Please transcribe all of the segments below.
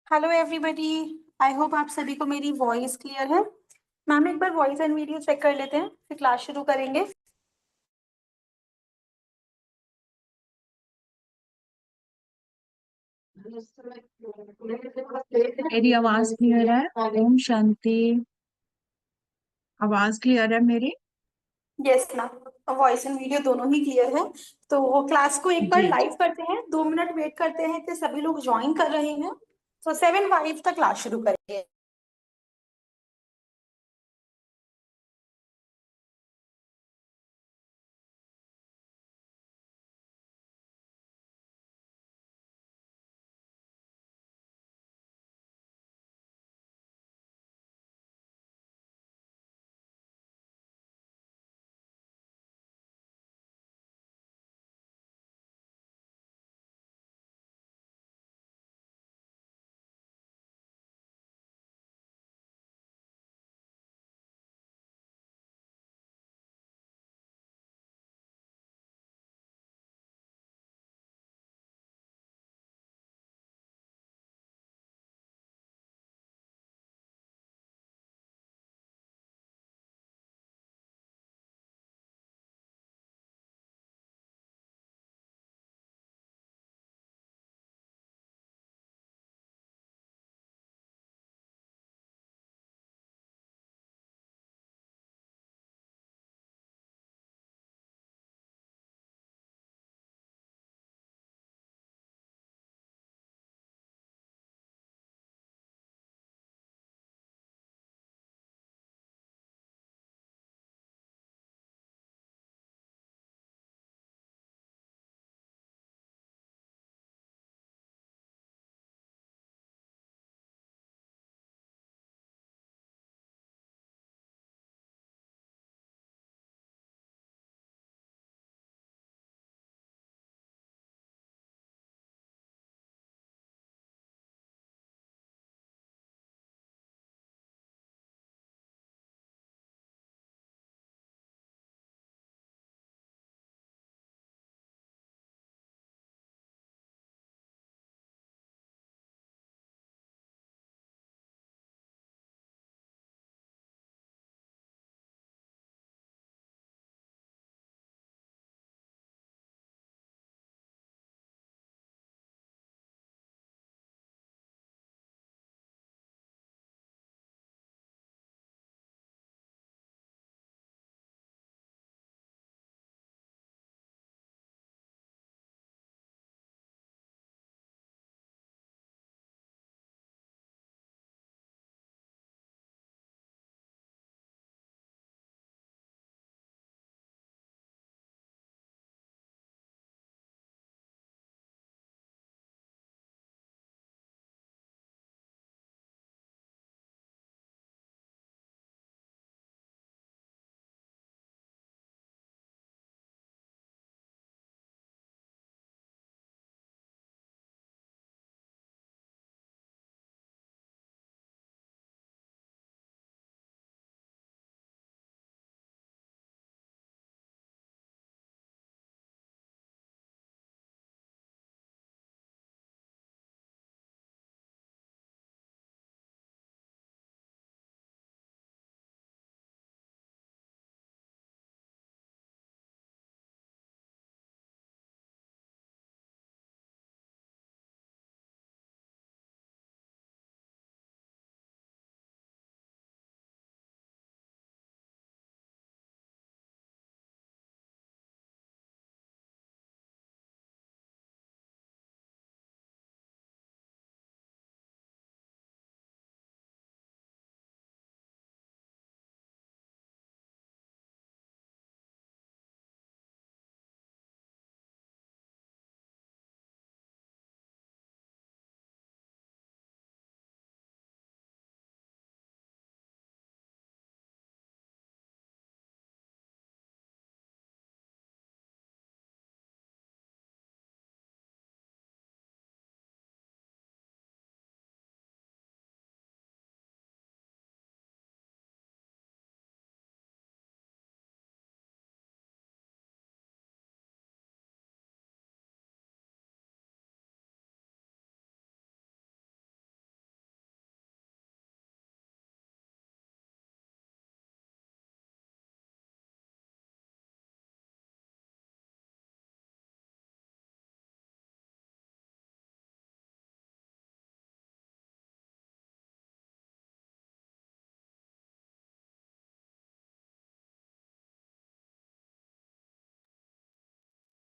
Hello everybody. I hope आप सभी को मेरी वॉइस क्लियर है। मैम एक बार वॉइस एंड वीडियो चेक कर लेते हैं, फिर क्लास शुरू करेंगे। मेरी आवाज क्लियर है? ओम शांति। आवाज क्लियर है मेरी? Yes ma'am, voice and video दोनों ही क्लियर है। तो वो क्लास को एक बार जी जी। लाइव करते हैं, 2 मिनट वेट करते हैं कि सभी लोग ज्वाइन कर रहे हैं। तो 7:05 तक क्लास शुरू करेंगे।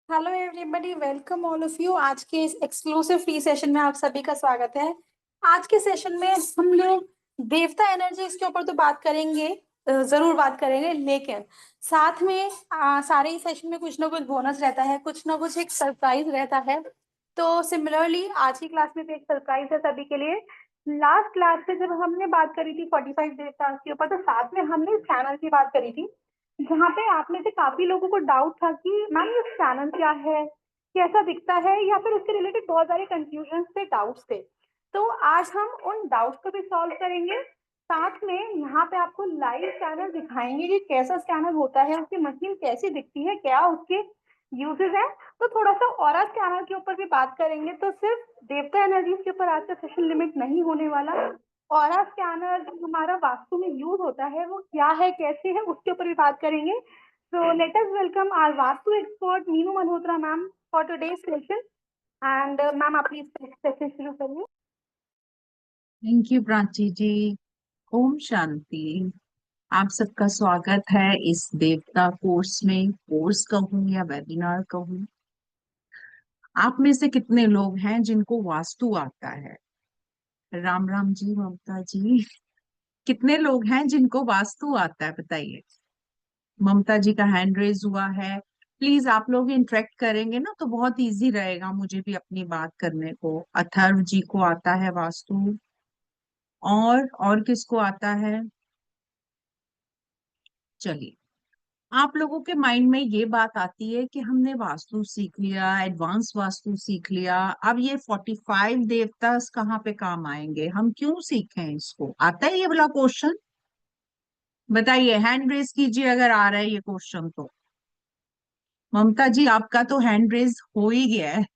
Hello everybody, welcome all of you. आज के इस एक्सक्लूसिव फ्री सेशन में आप सभी का स्वागत है। आज के सेशन में हम लोग देवता एनर्जी इसके ऊपर तो बात करेंगे, जरूर बात करेंगे, लेकिन साथ में सारे ही सेशन में कुछ ना कुछ बोनस रहता है, कुछ ना कुछ एक सरप्राइज रहता है। तो सिमिलरली आज की क्लास में भी एक सरप्राइज है सभी के लिए। लास्ट क्लास में जब हमने बात करी थी 45 देवता के ऊपर, तो साथ में हमने चैनल की बात करी थी, जहाँ पे आप में से काफी लोगों को डाउट था कि मैम ये चैनल क्या है, कैसा दिखता है, या फिर उसके रिलेटेड बहुत सारे कंफ्यूजन थे, डाउट्स थे। तो आज हम उन डाउट्स को भी सॉल्व करेंगे। साथ में यहाँ पे आपको लाइव स्कैनर दिखाएंगे कि कैसा स्कैनर होता है, उसकी मशीन कैसी दिखती है, क्या उसके यूजेस है। तो थोड़ा सा और स्कैनर के ऊपर भी बात करेंगे। तो सिर्फ देवता एनर्जीज के ऊपर आज का सेशन लिमिट नहीं होने वाला। ऑरा स्कैनर जो हमारा वास्तु में यूज होता है वो क्या है, कैसे है, उसके ऊपर भी बात करेंगे। So let us welcome our vastu expert Meenu Malhotra ma'am for today's session. And ma'am आप प्लीज सेशन शुरू करिए। Thank you Prachi ji. ओम शांति। आप सबका स्वागत है इस देवता कोर्स में। कोर्स कहूँ या वेबिनार कहूँ। आप में से कितने लोग हैं जिनको वास्तु आता है? राम राम जी, ममता जी। कितने लोग हैं जिनको वास्तु आता है, बताइए। ममता जी का हैंड रेज हुआ है। प्लीज आप लोग इंटरेक्ट करेंगे ना तो बहुत इजी रहेगा मुझे भी अपनी बात करने को। अथर्व जी को आता है वास्तु। और किसको आता है? चलिए, आप लोगों के माइंड में ये बात आती है कि हमने वास्तु सीख लिया, एडवांस वास्तु सीख लिया, अब ये 45 देवतास कहाँ पे काम आएंगे, हम क्यों सीखें इसको? आता है ये वाला क्वेश्चन? बताइए, हैंड रेज कीजिए अगर आ रहा है ये क्वेश्चन तो। ममता जी, आपका तो हैंड रेज हो ही गया है।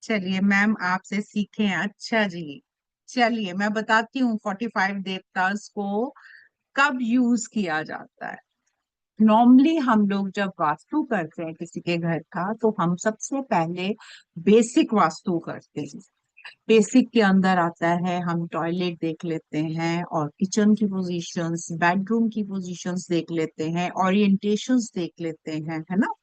चलिए, मैम आपसे सीखें। अच्छा जी, चलिए मैं बताती हूँ 45 देवतास को कब यूज किया जाता है। नॉर्मली हम लोग जब वास्तु करते हैं किसी के घर का, तो हम सबसे पहले बेसिक वास्तु करते हैं। बेसिक के अंदर आता है हम टॉयलेट देख लेते हैं, और किचन की पोजीशंस, बेडरूम की पोजीशंस देख लेते हैं, ओरिएंटेशंस देख लेते हैं, है ना।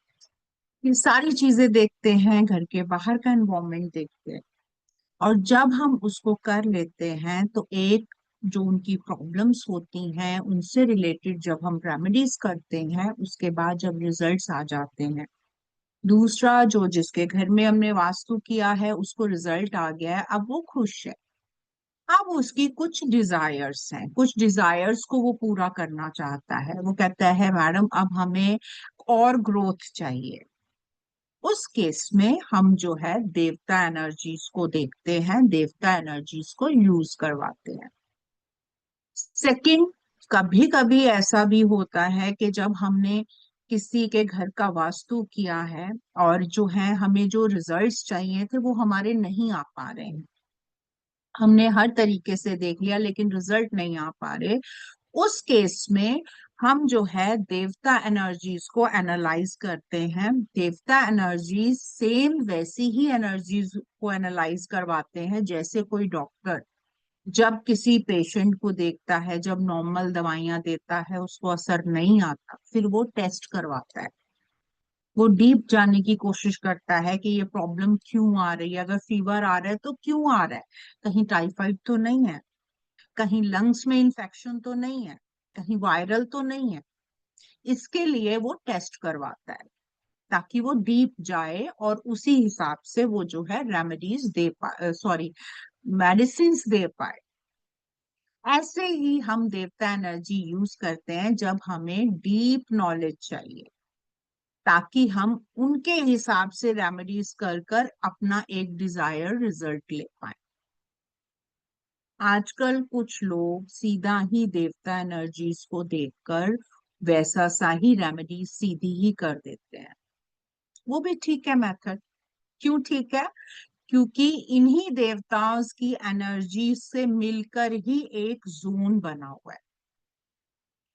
ये सारी चीजें देखते हैं, घर के बाहर का एनवायरनमेंट देखते हैं। और जब हम उसको कर लेते हैं तो एक जो उनकी प्रॉब्लम्स होती हैं उनसे रिलेटेड जब हम रेमेडीज करते हैं, उसके बाद जब रिजल्ट्स आ जाते हैं। दूसरा, जो जिसके घर में हमने वास्तु किया है उसको रिजल्ट आ गया है, अब वो खुश है। अब उसकी कुछ डिजायर्स हैं, कुछ डिजायर्स को वो पूरा करना चाहता है। वो कहता है मैडम अब हमें और ग्रोथ चाहिए। उस केस में हम जो है देवता एनर्जीज को देखते हैं, देवता एनर्जीज को यूज करवाते हैं। सेकंड, कभी कभी ऐसा भी होता है कि जब हमने किसी के घर का वास्तु किया है और जो है हमें जो रिजल्ट्स चाहिए थे वो हमारे नहीं आ पा रहे हैं, हमने हर तरीके से देख लिया लेकिन रिजल्ट नहीं आ पा रहे। उस केस में हम जो है देवता एनर्जीज को एनालाइज करते हैं। देवता एनर्जीज सेम वैसी ही एनर्जीज को एनालाइज करवाते हैं जैसे कोई डॉक्टर जब किसी पेशेंट को देखता है, जब नॉर्मल दवाइयां देता है उसको असर नहीं आता, फिर वो टेस्ट करवाता है। वो डीप जाने की कोशिश करता है कि ये प्रॉब्लम क्यों आ रही है, अगर फीवर आ रहा है तो क्यों आ रहा है, कहीं टाइफाइड तो नहीं है, कहीं लंग्स में इंफेक्शन तो नहीं है, कहीं वायरल तो नहीं है। इसके लिए वो टेस्ट करवाता है ताकि वो डीप जाए और उसी हिसाब से वो जो है रेमेडीज दे पाए, सॉरी, मेडिसिन दे पाए। ऐसे ही हम देवता एनर्जी यूज करते हैं जब हमें डीप नॉलेज चाहिए, ताकि हम उनके हिसाब से रेमेडीज कर कर अपना एक डिजायर रिजल्ट ले पाए। आजकल कुछ लोग सीधा ही देवता एनर्जीज को देखकर वैसा सा ही रेमेडी सीधी ही कर देते हैं। वो भी ठीक है मेथड। क्यों ठीक है? क्योंकि इन्हीं देवताओं की एनर्जी से मिलकर ही एक जोन बना हुआ है।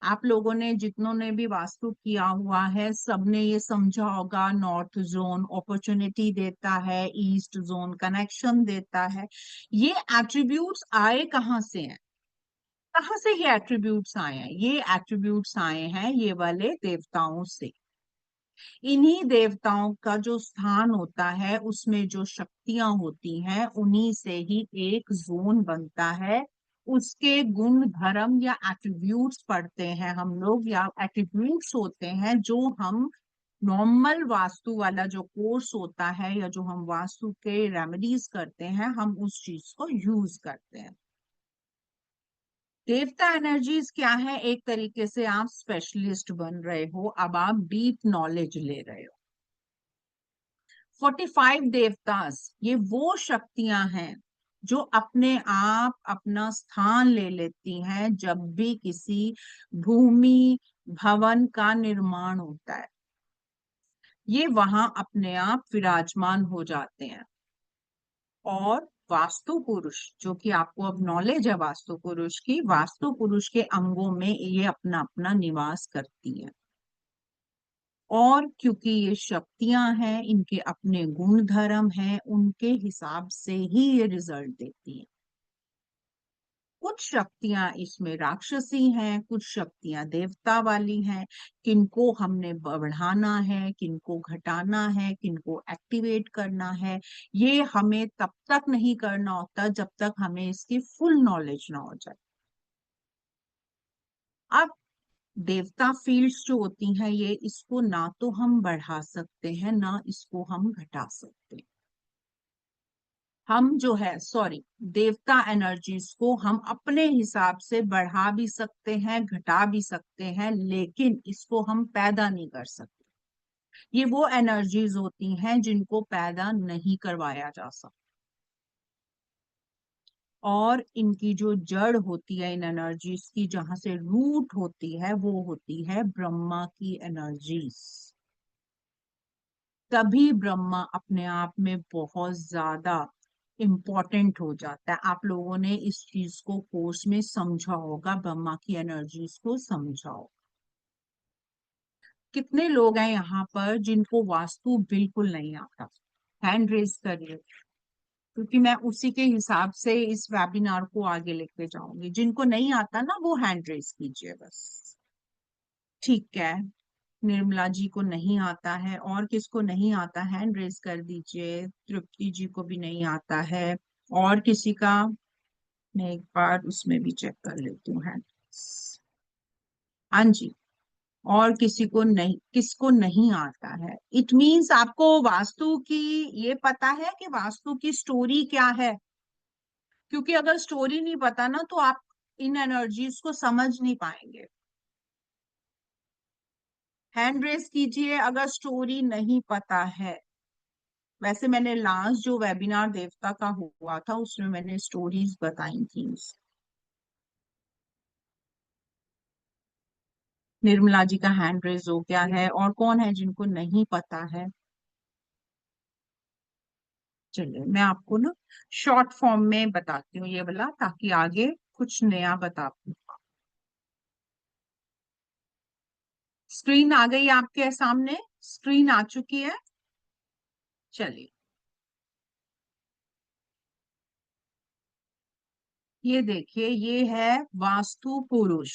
आप लोगों ने जितनों ने भी वास्तु किया हुआ है सबने ये समझा होगा, नॉर्थ जोन अपॉर्चुनिटी देता है, ईस्ट जोन कनेक्शन देता है। ये एट्रीब्यूट्स आए कहाँ से हैं? कहाँ से ये एट्रीब्यूट्स आए हैं? ये एट्रीब्यूट्स आए हैं ये वाले देवताओं से। इन्हीं देवताओं का जो स्थान होता है उसमें जो शक्तियां होती हैं उन्हीं से ही एक जोन बनता है। उसके गुण धर्म या एट्रीब्यूट्स पढ़ते हैं हम लोग, या एट्रीब्यूट्स होते हैं जो हम नॉर्मल वास्तु वाला जो कोर्स होता है या जो हम वास्तु के रेमेडीज करते हैं हम उस चीज को यूज करते हैं। देवता एनर्जीज क्या है? एक तरीके से आप स्पेशलिस्ट बन रहे हो, अब आप डीप नॉलेज ले रहे हो। 45 देवतास ये वो शक्तियां हैं जो अपने आप अपना स्थान ले लेती हैं जब भी किसी भूमि भवन का निर्माण होता है। ये वहां अपने आप विराजमान हो जाते हैं। और वास्तु पुरुष, जो कि आपको अब नॉलेज है वास्तु पुरुष की, वास्तु पुरुष के अंगों में ये अपना अपना निवास करती है। और क्योंकि ये शक्तियां हैं, इनके अपने गुण धर्म हैं, उनके हिसाब से ही ये रिजल्ट देती हैं। कुछ शक्तियां इसमें राक्षसी हैं, कुछ शक्तियां देवता वाली हैं। किनको हमने बढ़ाना है, किनको घटाना है, किनको एक्टिवेट करना है, ये हमें तब तक नहीं करना होता जब तक हमें इसकी फुल नॉलेज ना हो जाए। अब देवता फील्ड्स जो होती हैं, ये इसको ना तो हम बढ़ा सकते हैं ना इसको हम घटा सकते हैं। हम जो है सॉरी देवता एनर्जीज को हम अपने हिसाब से बढ़ा भी सकते हैं, घटा भी सकते हैं, लेकिन इसको हम पैदा नहीं कर सकते। ये वो एनर्जीज होती हैं जिनको पैदा नहीं करवाया जा सकता। और इनकी जो जड़ होती है इन एनर्जीज की, जहां से रूट होती है, वो होती है ब्रह्मा की एनर्जीज। तभी ब्रह्मा अपने आप में बहुत ज्यादा इम्पोर्टेंट हो जाता है। आप लोगों ने इस चीज को कोर्स में समझा होगा, ब्रह्मा की एनर्जीज को समझा होगा। कितने लोग हैं यहाँ पर जिनको वास्तु बिल्कुल नहीं आता? हैंड रेज करिए, क्योंकि मैं उसी के हिसाब से इस वेबिनार को आगे लेके जाऊंगी। जिनको नहीं आता ना वो हैंड रेज कीजिए बस। ठीक है, निर्मला जी को नहीं आता है, और किसको नहीं आता हैंड रेज कर दीजिए। तृप्ति जी को भी नहीं आता है। और किसी का? मैं एक बार उसमें भी चेक कर लेती हूँ हैंड। हाँ जी। और किसी को नहीं, किसको नहीं आता है? इट मीन्स आपको वास्तु की ये पता है कि वास्तु की स्टोरी क्या है। क्योंकि अगर स्टोरी नहीं पता ना तो आप इन एनर्जीज को समझ नहीं पाएंगे। हैंड रेस कीजिए अगर स्टोरी नहीं पता है। वैसे मैंने लास्ट जो वेबिनार देवता का हुआ था उसमें मैंने स्टोरीज बताई थी। निर्मला जी का हैंड रेज हो गया है। और कौन है जिनको नहीं पता है? चलिए मैं आपको ना शॉर्ट फॉर्म में बताती हूँ ये वाला, ताकि आगे कुछ नया बता पाऊँ। स्क्रीन आ गई आपके सामने? स्क्रीन आ चुकी है? चलिए, ये देखिए, ये है वास्तु पुरुष।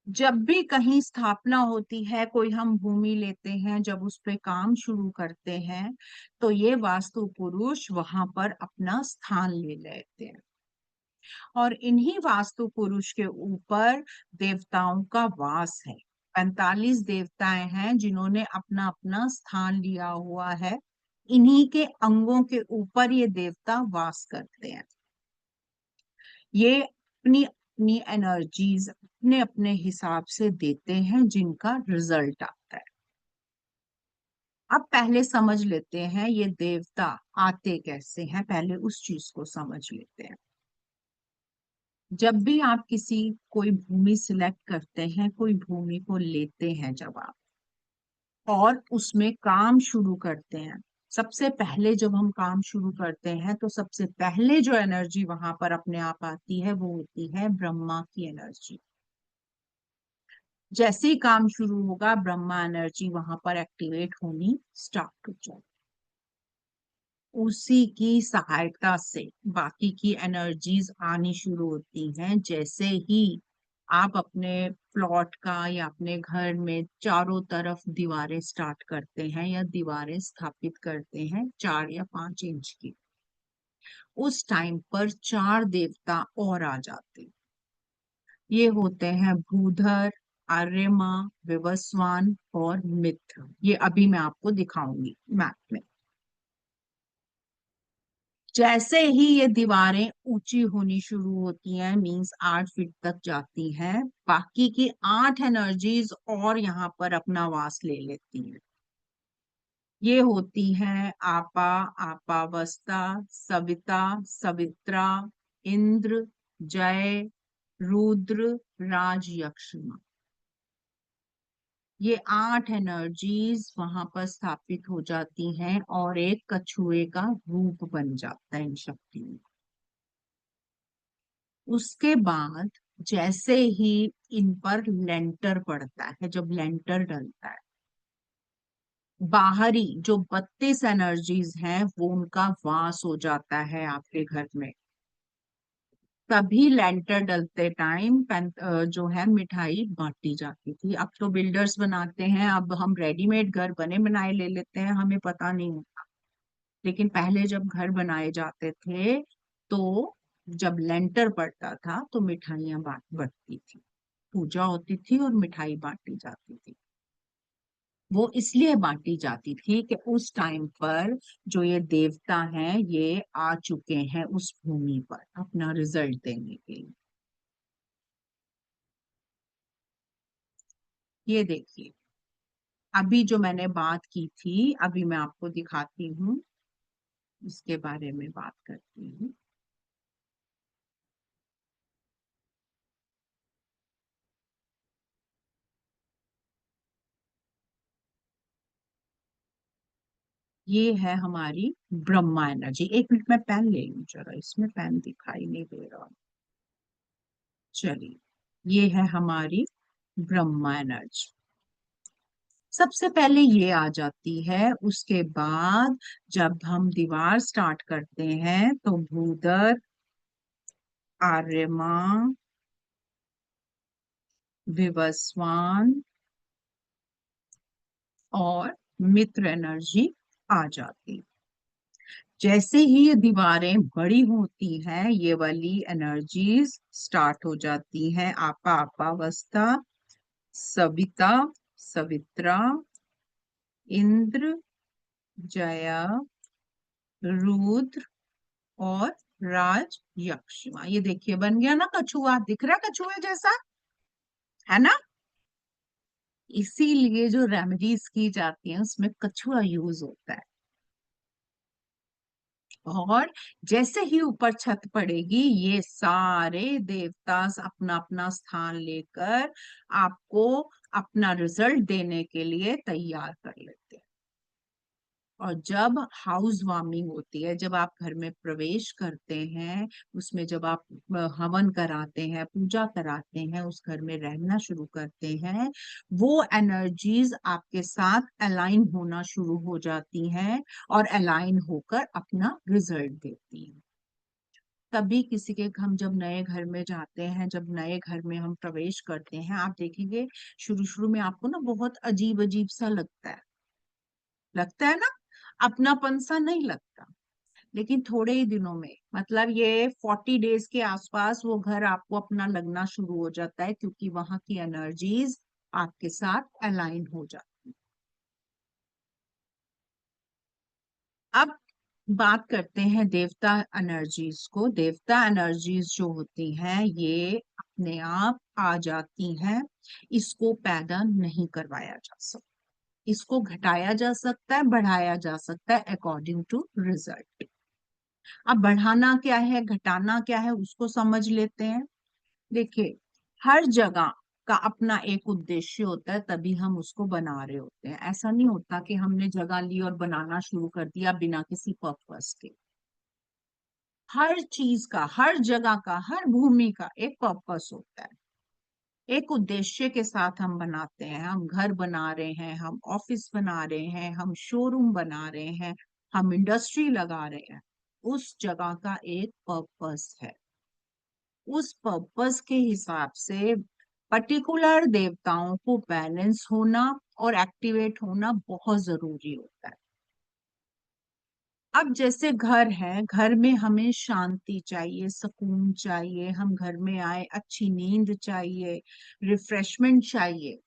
जब भी कहीं स्थापना होती है, कोई हम भूमि लेते हैं, जब उस पे काम शुरू करते हैं, तो ये वास्तु पुरुष वहां पर अपना स्थान ले लेते हैं। और इन्हीं वास्तु पुरुष के ऊपर देवताओं का वास है। 45 देवताएं हैं जिन्होंने अपना अपना स्थान लिया हुआ है। इन्हीं के अंगों के ऊपर ये देवता वास करते हैं। ये अपनी अपनी एनर्जीज अपने अपने हिसाब से देते हैं जिनका रिजल्ट आता है। अब पहले समझ लेते हैं ये देवता आते कैसे हैं, पहले उस चीज को समझ लेते हैं। जब भी आप किसी कोई भूमि सिलेक्ट करते हैं, कोई भूमि को लेते हैं जब आप, और उसमें काम शुरू करते हैं, सबसे पहले जब हम काम शुरू करते हैं तो सबसे पहले जो एनर्जी वहां पर अपने आप आती है वो होती है ब्रह्मा की एनर्जी। जैसे ही काम शुरू होगा ब्रह्मा एनर्जी वहां पर एक्टिवेट होनी स्टार्ट हो जाए। उसी की सहायता से बाकी की एनर्जीज आनी शुरू होती हैं। जैसे ही आप अपने प्लॉट का या अपने घर में चारों तरफ दीवारें स्टार्ट करते हैं या दीवारें स्थापित करते हैं 4 या 5 इंच की, उस टाइम पर 4 देवता और आ जाते हैं। ये होते हैं भूधर, आर्यमा, विवस्वान और मित्र। ये अभी मैं आपको दिखाऊंगी मैप में। जैसे ही ये दीवारें ऊंची होनी शुरू होती हैं, मींस 8 फीट तक जाती हैं, बाकी की 8 एनर्जीज और यहाँ पर अपना वास ले लेती हैं। ये होती हैं आपा, आपावस्ता, सविता, सवित्रा, इंद्र, जय, रुद्र, राज, यक्षमा। ये 8 एनर्जीज वहां पर स्थापित हो जाती हैं और एक कछुए का रूप बन जाता है इन शक्तियों। उसके बाद जैसे ही इन पर लेंटर पड़ता है, जब लेंटर डलता है, बाहरी जो 32 एनर्जीज हैं वो उनका वास हो जाता है आपके घर में। तभी लेंटर डलते टाइम जो है मिठाई बांटी जाती थी। अब तो बिल्डर्स बनाते हैं, अब हम रेडीमेड घर बने बनाए ले लेते हैं, हमें पता नहीं होता। लेकिन पहले जब घर बनाए जाते थे तो जब लेंटर पड़ता था तो मिठाइयाँ बंटती थी, पूजा होती थी और मिठाई बांटी जाती थी। वो इसलिए बांटी जाती थी कि उस टाइम पर जो ये देवता हैं ये आ चुके हैं उस भूमि पर अपना रिजल्ट देने के लिए। ये देखिए, अभी जो मैंने बात की थी अभी मैं आपको दिखाती हूँ, इसके बारे में बात करती हूँ। ये है हमारी ब्रह्मा एनर्जी। 1 मिनट में पेन ले लूं जरा, इसमें पेन दिखाई नहीं दे रहा। चलिए, ये है हमारी ब्रह्मा एनर्जी। सबसे पहले ये आ जाती है, उसके बाद जब हम दीवार स्टार्ट करते हैं तो भूदर, आर्यमा, विवस्वान और मित्र एनर्जी आ जाती। जैसे ही ये दीवारें बड़ी होती हैं ये वाली एनर्जीज स्टार्ट हो जाती हैं। आपा, अपावस्था, सविता, सवित्रा, इंद्र, जया, रुद्र और राज, यक्षमा। ये देखिए बन गया ना कछुआ, दिख रहा है कछुए जैसा, है ना। इसीलिए जो रेमेडीज की जाती हैं उसमें कछुआ यूज होता है। और जैसे ही ऊपर छत पड़ेगी ये सारे देवता अपना अपना स्थान लेकर आपको अपना रिजल्ट देने के लिए तैयार कर लेते हैं। और जब हाउस वार्मिंग होती है, जब आप घर में प्रवेश करते हैं, उसमें जब आप हवन कराते हैं, पूजा कराते हैं, उस घर में रहना शुरू करते हैं, वो एनर्जीज आपके साथ अलाइन होना शुरू हो जाती हैं और अलाइन होकर अपना रिजल्ट देती हैं। तभी किसी के हम जब नए घर में जाते हैं, जब नए घर में हम प्रवेश करते हैं, आप देखेंगे शुरू शुरू में आपको ना बहुत अजीब अजीब सा लगता है ना, अपनापन सा नहीं लगता। लेकिन थोड़े ही दिनों में, मतलब ये 40 डेज के आसपास वो घर आपको अपना लगना शुरू हो जाता है, क्योंकि वहां की एनर्जीज आपके साथ अलाइन हो जाती है। अब बात करते हैं देवता एनर्जीज को। देवता एनर्जीज जो होती हैं ये अपने आप आ जाती हैं, इसको पैदा नहीं करवाया जा सकता। इसको घटाया जा सकता है, बढ़ाया जा सकता है अकॉर्डिंग टू रिजल्ट। अब बढ़ाना क्या है, घटाना क्या है, उसको समझ लेते हैं। देखिए, हर जगह का अपना एक उद्देश्य होता है, तभी हम उसको बना रहे होते हैं। ऐसा नहीं होता कि हमने जगह ली और बनाना शुरू कर दिया बिना किसी पर्पस के। हर चीज का, हर जगह का, हर भूमि का एक पर्पस होता है, एक उद्देश्य के साथ हम बनाते हैं। हम घर बना रहे हैं, हम ऑफिस बना रहे हैं, हम शोरूम बना रहे हैं, हम इंडस्ट्री लगा रहे हैं, उस जगह का एक पर्पस है। उस पर्पस के हिसाब से पर्टिकुलर देवताओं को बैलेंस होना और एक्टिवेट होना बहुत जरूरी होता है। अब जैसे घर है, घर में हमें शांति चाहिए, सुकून चाहिए, हम घर में आए अच्छी नींद चाहिए, रिफ्रेशमेंट चाहिए,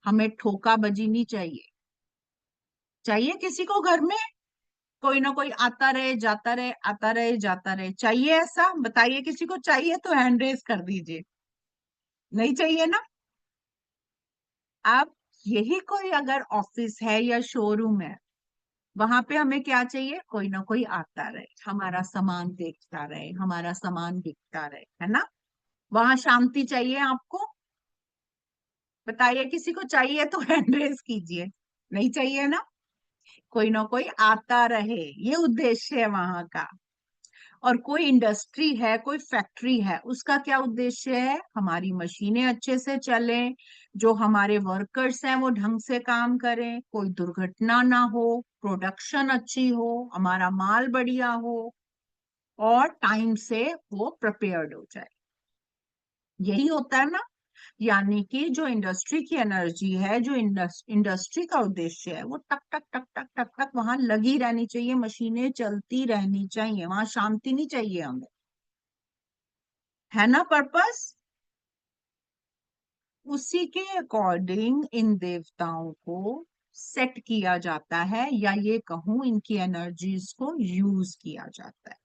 हमें ठोका बजी नहीं चाहिए। चाहिए किसी को घर में कोई ना कोई आता रहे जाता रहे, आता रहे जाता रहे, चाहिए ऐसा? बताइए, किसी को चाहिए तो हैंड रेज कर दीजिए। नहीं चाहिए ना? अब यही कोई अगर ऑफिस है या शोरूम है, वहां पे हमें क्या चाहिए? कोई ना कोई आता रहे, हमारा सामान देखता रहे, हमारा सामान बिकता रहे, है ना? वहां शांति चाहिए आपको? बताइए, किसी को चाहिए तो हैंड रेज कीजिए। नहीं चाहिए ना कोई आता रहे, ये उद्देश्य है वहां का। और कोई इंडस्ट्री है, कोई फैक्ट्री है, उसका क्या उद्देश्य है? हमारी मशीनें अच्छे से चलें, जो हमारे वर्कर्स हैं वो ढंग से काम करें, कोई दुर्घटना ना हो, प्रोडक्शन अच्छी हो, हमारा माल बढ़िया हो, और टाइम से वो प्रिपेयर्ड हो जाए। यही होता है ना? यानी कि जो इंडस्ट्री की एनर्जी है, जो इंडस्ट्री का उद्देश्य है, वो टक टक टक टक टक टक वहां लगी रहनी चाहिए, मशीनें चलती रहनी चाहिए, वहां शांति नहीं चाहिए हमें। है ना पर्पस? उसी के अकॉर्डिंग इन देवताओं को सेट किया जाता है, या ये कहूं इनकी एनर्जीज को यूज किया जाता है।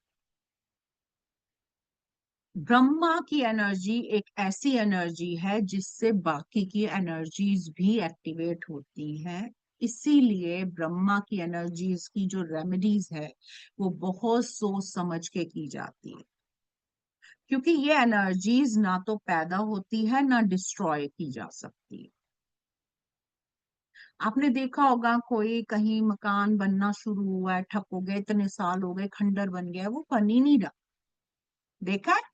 ब्रह्मा की एनर्जी एक ऐसी एनर्जी है जिससे बाकी की एनर्जीज भी एक्टिवेट होती हैं। इसीलिए ब्रह्मा की एनर्जीज की जो रेमेडीज है वो बहुत सोच समझ के की जाती है, क्योंकि ये एनर्जीज ना तो पैदा होती है ना डिस्ट्रॉय की जा सकती है। आपने देखा होगा कोई कहीं मकान बनना शुरू हुआ है, ठप हो गए, इतने साल हो गए, खंडर बन गया, वो बन ही नहीं रहा। देखा है?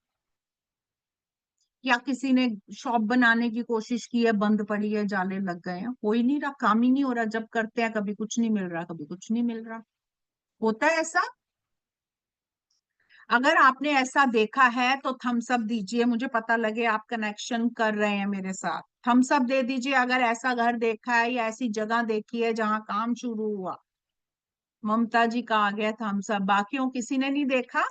या किसी ने शॉप बनाने की कोशिश की है, बंद पड़ी है, जाले लग गए हैं, हो ही नहीं रहा, काम ही नहीं हो रहा। जब करते हैं कभी कुछ नहीं मिल रहा, कभी कुछ नहीं मिल रहा। होता है ऐसा? अगर आपने ऐसा देखा है तो थम्स अप दीजिए, मुझे पता लगे आप कनेक्शन कर रहे हैं मेरे साथ। थम्स अप दे दीजिए अगर ऐसा घर देखा है या ऐसी जगह देखी है जहां काम शुरू हुआ। ममता जी का आ गया थम्स अप, बाकियों किसी ने नहीं देखा?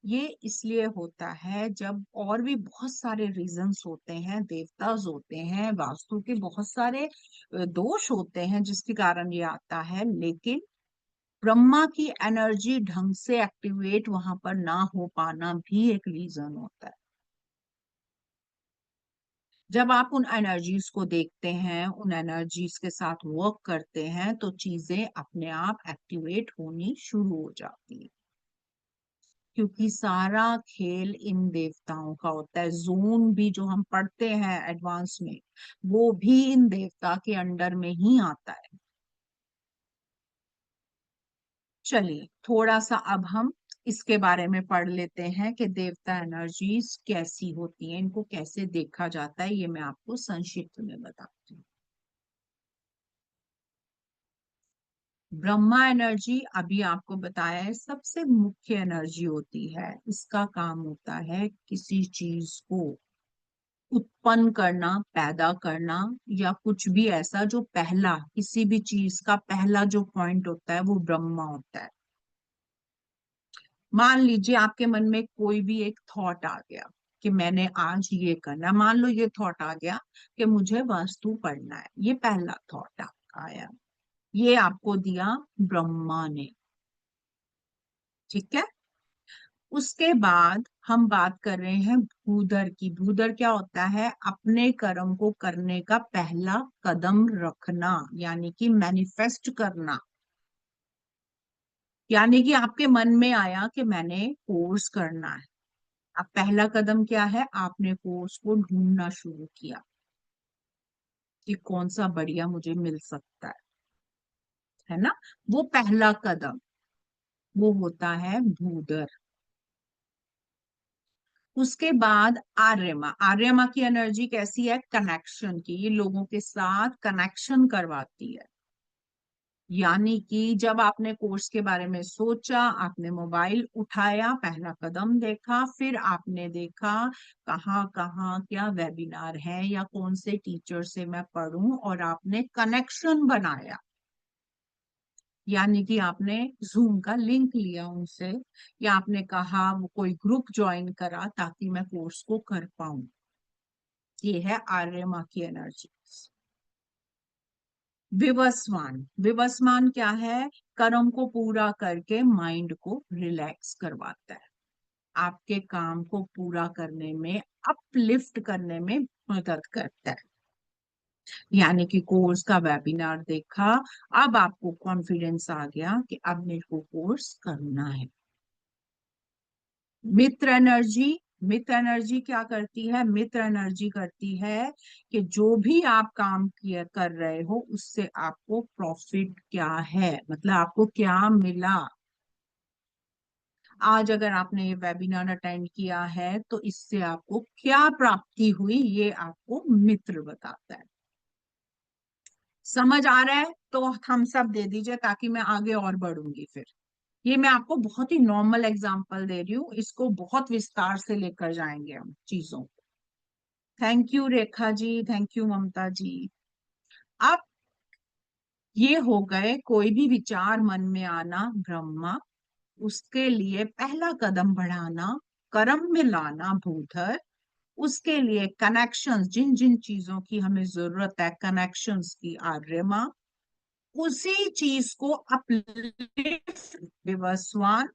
ये इसलिए होता है, जब और भी बहुत सारे रीजंस होते हैं, देवताज होते हैं, वास्तु के बहुत सारे दोष होते हैं जिसके कारण ये आता है, लेकिन ब्रह्मा की एनर्जी ढंग से एक्टिवेट वहां पर ना हो पाना भी एक रीजन होता है। जब आप उन एनर्जीज को देखते हैं, उन एनर्जीज के साथ वर्क करते हैं, तो चीजें अपने आप एक्टिवेट होनी शुरू हो जाती है, क्योंकि सारा खेल इन देवताओं का होता है। जोन भी जो हम पढ़ते हैं एडवांस में, वो भी इन देवता के अंडर में ही आता है। चलिए थोड़ा सा अब हम इसके बारे में पढ़ लेते हैं कि देवता एनर्जीज कैसी होती हैं, इनको कैसे देखा जाता है, ये मैं आपको संक्षिप्त में बताती हूँ। ब्रह्मा एनर्जी अभी आपको बताया है, सबसे मुख्य एनर्जी होती है। इसका काम होता है किसी चीज को उत्पन्न करना, पैदा करना, या कुछ भी ऐसा जो पहला, किसी भी चीज का पहला जो पॉइंट होता है वो ब्रह्मा होता है। मान लीजिए आपके मन में कोई भी एक थॉट आ गया कि मैंने आज ये करना, मान लो ये थॉट आ गया कि मुझे वास्तु पढ़ना है, ये पहला थॉट आपका आया, ये आपको दिया ब्रह्मा ने। ठीक है? उसके बाद हम बात कर रहे हैं भूधर की। भूधर क्या होता है? अपने कर्म को करने का पहला कदम रखना, यानी कि मैनिफेस्ट करना। यानी कि आपके मन में आया कि मैंने कोर्स करना है, अब पहला कदम क्या है? आपने कोर्स को ढूंढना शुरू किया कि कौन सा बढ़िया मुझे मिल सकता है ना? वो पहला कदम, वो होता है भूधर। उसके बाद आर्यमा। आर्यमा की एनर्जी कैसी है? कनेक्शन की, ये लोगों के साथ कनेक्शन करवाती है। यानी कि जब आपने कोर्स के बारे में सोचा, आपने मोबाइल उठाया, पहला कदम देखा, फिर आपने देखा कहाँ कहाँ क्या वेबिनार है या कौन से टीचर से मैं पढ़ूं, और आपने कनेक्शन बनाया। यानी कि आपने जूम का लिंक लिया उनसे, या आपने कहा वो कोई ग्रुप ज्वाइन करा ताकि मैं कोर्स को कर पाऊं। ये है आर्यमा की एनर्जी। विवस्वान, विवस्वान क्या है? कर्म को पूरा करके माइंड को रिलैक्स करवाता है, आपके काम को पूरा करने में, अपलिफ्ट करने में मदद करता है। यानी कि कोर्स का वेबिनार देखा, अब आपको कॉन्फिडेंस आ गया कि अब मेरे को कोर्स करना है। मित्र एनर्जी, मित्र एनर्जी क्या करती है? मित्र एनर्जी करती है कि जो भी आप काम किया कर रहे हो उससे आपको प्रॉफिट क्या है, मतलब आपको क्या मिला। आज अगर आपने ये वेबिनार अटेंड किया है तो इससे आपको क्या प्राप्ति हुई, ये आपको मित्र बताता है। समझ आ रहा है तो हम सब दे दीजिए ताकि मैं आगे और बढ़ूंगी फिर। ये मैं आपको बहुत ही नॉर्मल एग्जांपल दे रही हूँ, इसको बहुत विस्तार से लेकर जाएंगे हम चीजों को। Thank you Rekha ji, thank you Mamta ji. अब ये हो गए कोई भी विचार मन में आना ब्रह्मा, उसके लिए पहला कदम बढ़ाना, कर्म में लाना भूधर, उसके लिए कनेक्शंस, जिन जिन चीजों की हमें जरूरत है कनेक्शंस की, आर्यमा, उसी चीज को अपलिफ्ट विवस्वान,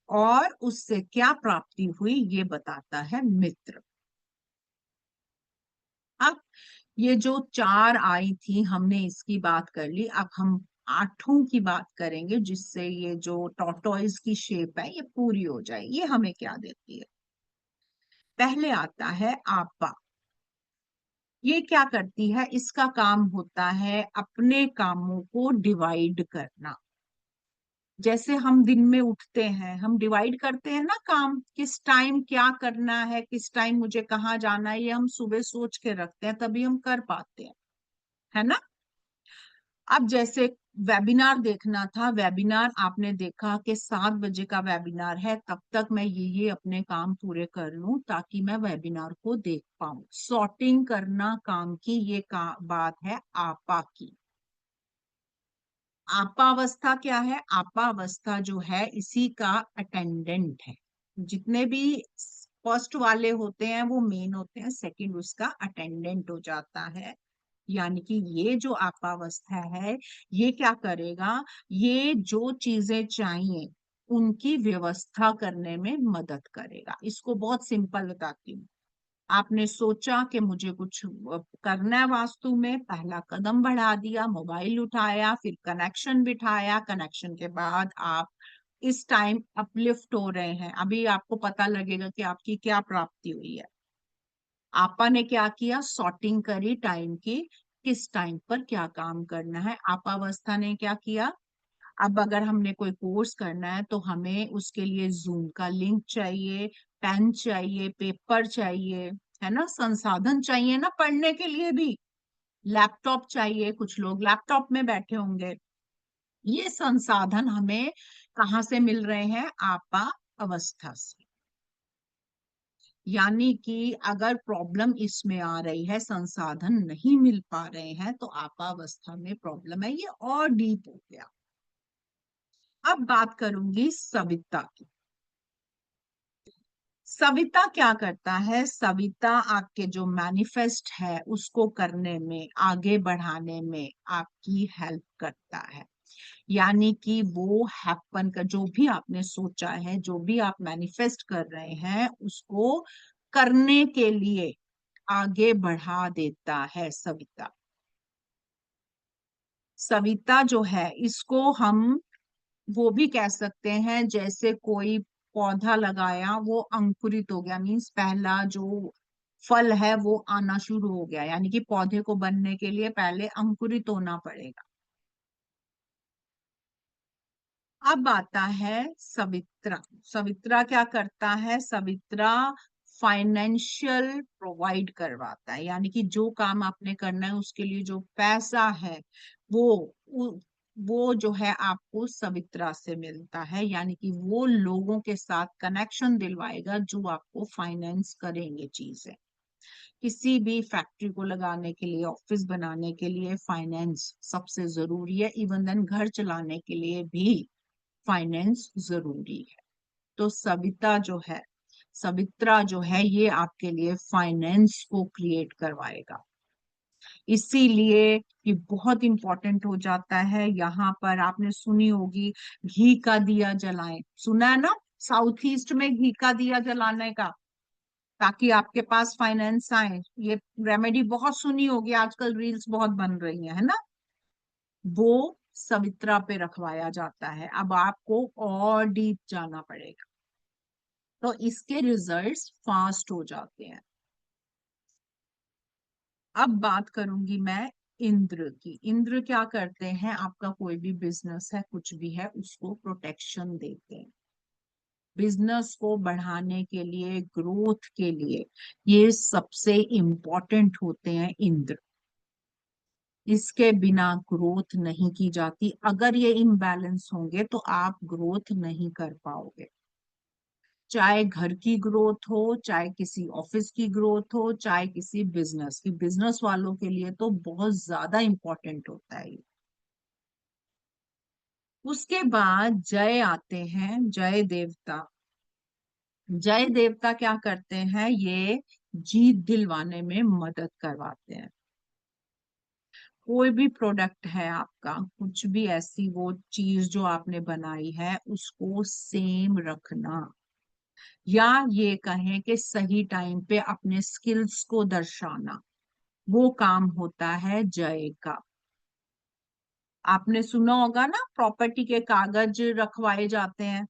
और उससे क्या प्राप्ति हुई ये बताता है मित्र। अब ये जो चार आई थी हमने इसकी बात कर ली, अब हम आठों की बात करेंगे जिससे ये जो टॉर्टोइज की शेप है ये पूरी हो जाए। ये हमें क्या देती है? पहले आता है आपा। ये क्या करती है? इसका काम होता है अपने कामों को डिवाइड करना। जैसे हम दिन में उठते हैं, हम डिवाइड करते हैं ना काम, किस टाइम क्या करना है, किस टाइम मुझे कहाँ जाना है, ये हम सुबह सोच के रखते हैं तभी हम कर पाते हैं, है ना? अब जैसे वेबिनार देखना था, वेबिनार आपने देखा कि 7 बजे का वेबिनार है, तब तक मैं ये अपने काम पूरे कर लूं ताकि मैं वेबिनार को देख पाऊं। सॉर्टिंग करना काम की, ये बात है आपा की। आपावस्था क्या है? आपावस्था जो है इसी का अटेंडेंट है। जितने भी फर्स्ट वाले होते हैं वो मेन होते हैं, सेकंड उसका अटेंडेंट हो जाता है। यानी कि ये जो आपावस्था है ये क्या करेगा? ये जो चीजें चाहिए उनकी व्यवस्था करने में मदद करेगा। इसको बहुत सिंपल बताती हूँ। आपने सोचा कि मुझे कुछ करना है वास्तु में, पहला कदम बढ़ा दिया, मोबाइल उठाया, फिर कनेक्शन बिठाया, कनेक्शन के बाद आप इस टाइम अपलिफ्ट हो रहे हैं। अभी आपको पता लगेगा कि आपकी क्या प्राप्ति हुई है। आपा ने क्या किया? सॉर्टिंग करी टाइम की, किस टाइम पर क्या काम करना है। आपावस्था ने क्या किया? अब अगर हमने कोई कोर्स करना है तो हमें उसके लिए जूम का लिंक चाहिए, पेन चाहिए, पेपर चाहिए, है ना, संसाधन चाहिए ना, पढ़ने के लिए भी लैपटॉप चाहिए, कुछ लोग लैपटॉप में बैठे होंगे। ये संसाधन हमें कहाँ से मिल रहे हैं? आपा अवस्था से। यानी कि अगर प्रॉब्लम इसमें आ रही है, संसाधन नहीं मिल पा रहे हैं, तो आपावस्था में प्रॉब्लम है। ये और डीप हो गया। अब बात करूंगी सविता की। सविता क्या करता है? सविता आपके जो मैनिफेस्ट है उसको करने में, आगे बढ़ाने में आपकी हेल्प करता है। यानी कि वो हैपन का, जो भी आपने सोचा है, जो भी आप मैनिफेस्ट कर रहे हैं उसको करने के लिए आगे बढ़ा देता है सविता। सविता जो है इसको हम वो भी कह सकते हैं जैसे कोई पौधा लगाया, वो अंकुरित हो गया, मीन्स पहला जो फल है वो आना शुरू हो गया। यानी कि पौधे को बनने के लिए पहले अंकुरित होना पड़ेगा। अब आता है सवित्रा। सवित्रा क्या करता है? सवित्रा फाइनेंशियल प्रोवाइड करवाता है। यानी कि जो काम आपने करना है उसके लिए जो पैसा है वो वो जो है आपको सवित्रा से मिलता है, यानी कि वो लोगों के साथ कनेक्शन दिलवाएगा जो आपको फाइनेंस करेंगे चीजें। किसी भी फैक्ट्री को लगाने के लिए, ऑफिस बनाने के लिए फाइनेंस सबसे जरूरी है। इवन देन घर चलाने के लिए भी फाइनेंस जरूरी है। तो सवित्रा जो है ये आपके लिए फाइनेंस को क्रिएट करवाएगा। इसीलिए ये बहुत इंपॉर्टेंट हो जाता है। यहाँ पर आपने सुनी होगी घी का दिया जलाएं, सुना है ना, साउथ ईस्ट में घी का दिया जलाने का, ताकि आपके पास फाइनेंस आए। ये रेमेडी बहुत सुनी होगी, आजकल रील्स बहुत बन रही है ना। वो सवित्रा पे रखवाया जाता है। अब आपको और डीप जाना पड़ेगा, तो इसके रिजल्ट्स फास्ट हो जाते हैं। अब बात करूंगी मैं इंद्र की। इंद्र क्या करते हैं, आपका कोई भी बिजनेस है, कुछ भी है, उसको प्रोटेक्शन देते हैं। बिजनेस को बढ़ाने के लिए, ग्रोथ के लिए ये सबसे इम्पोर्टेंट होते हैं इंद्र। इसके बिना ग्रोथ नहीं की जाती। अगर ये इम्बैलेंस होंगे तो आप ग्रोथ नहीं कर पाओगे। चाहे घर की ग्रोथ हो, चाहे किसी ऑफिस की ग्रोथ हो, चाहे किसी बिजनेस की। बिजनेस वालों के लिए तो बहुत ज्यादा इंपॉर्टेंट होता है ये। उसके बाद जय आते हैं, जय देवता। जय देवता क्या करते हैं, ये जीत दिलवाने में मदद करवाते हैं। कोई भी प्रोडक्ट है आपका, कुछ भी ऐसी वो चीज जो आपने बनाई है, उसको सेम रखना, या ये कहें कि सही टाइम पे अपने स्किल्स को दर्शाना, वो काम होता है जय का। आपने सुना होगा ना, प्रॉपर्टी के कागज रखवाए जाते हैं।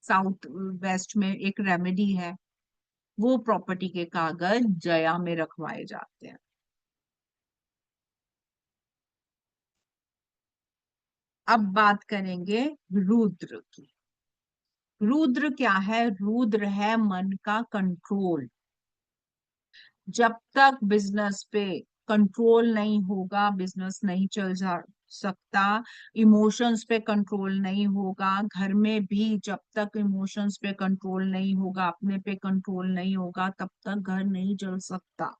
साउथ वेस्ट में एक रेमेडी है, वो प्रॉपर्टी के कागज जया में रखवाए जाते हैं। अब बात करेंगे रुद्र की। रुद्र क्या है, रुद्र है मन का कंट्रोल। जब तक बिजनेस पे कंट्रोल नहीं होगा, बिजनेस नहीं चल जा सकता। इमोशंस पे कंट्रोल नहीं होगा, घर में भी जब तक इमोशंस पे कंट्रोल नहीं होगा, अपने पे कंट्रोल नहीं होगा, तब तक घर नहीं चल सकता।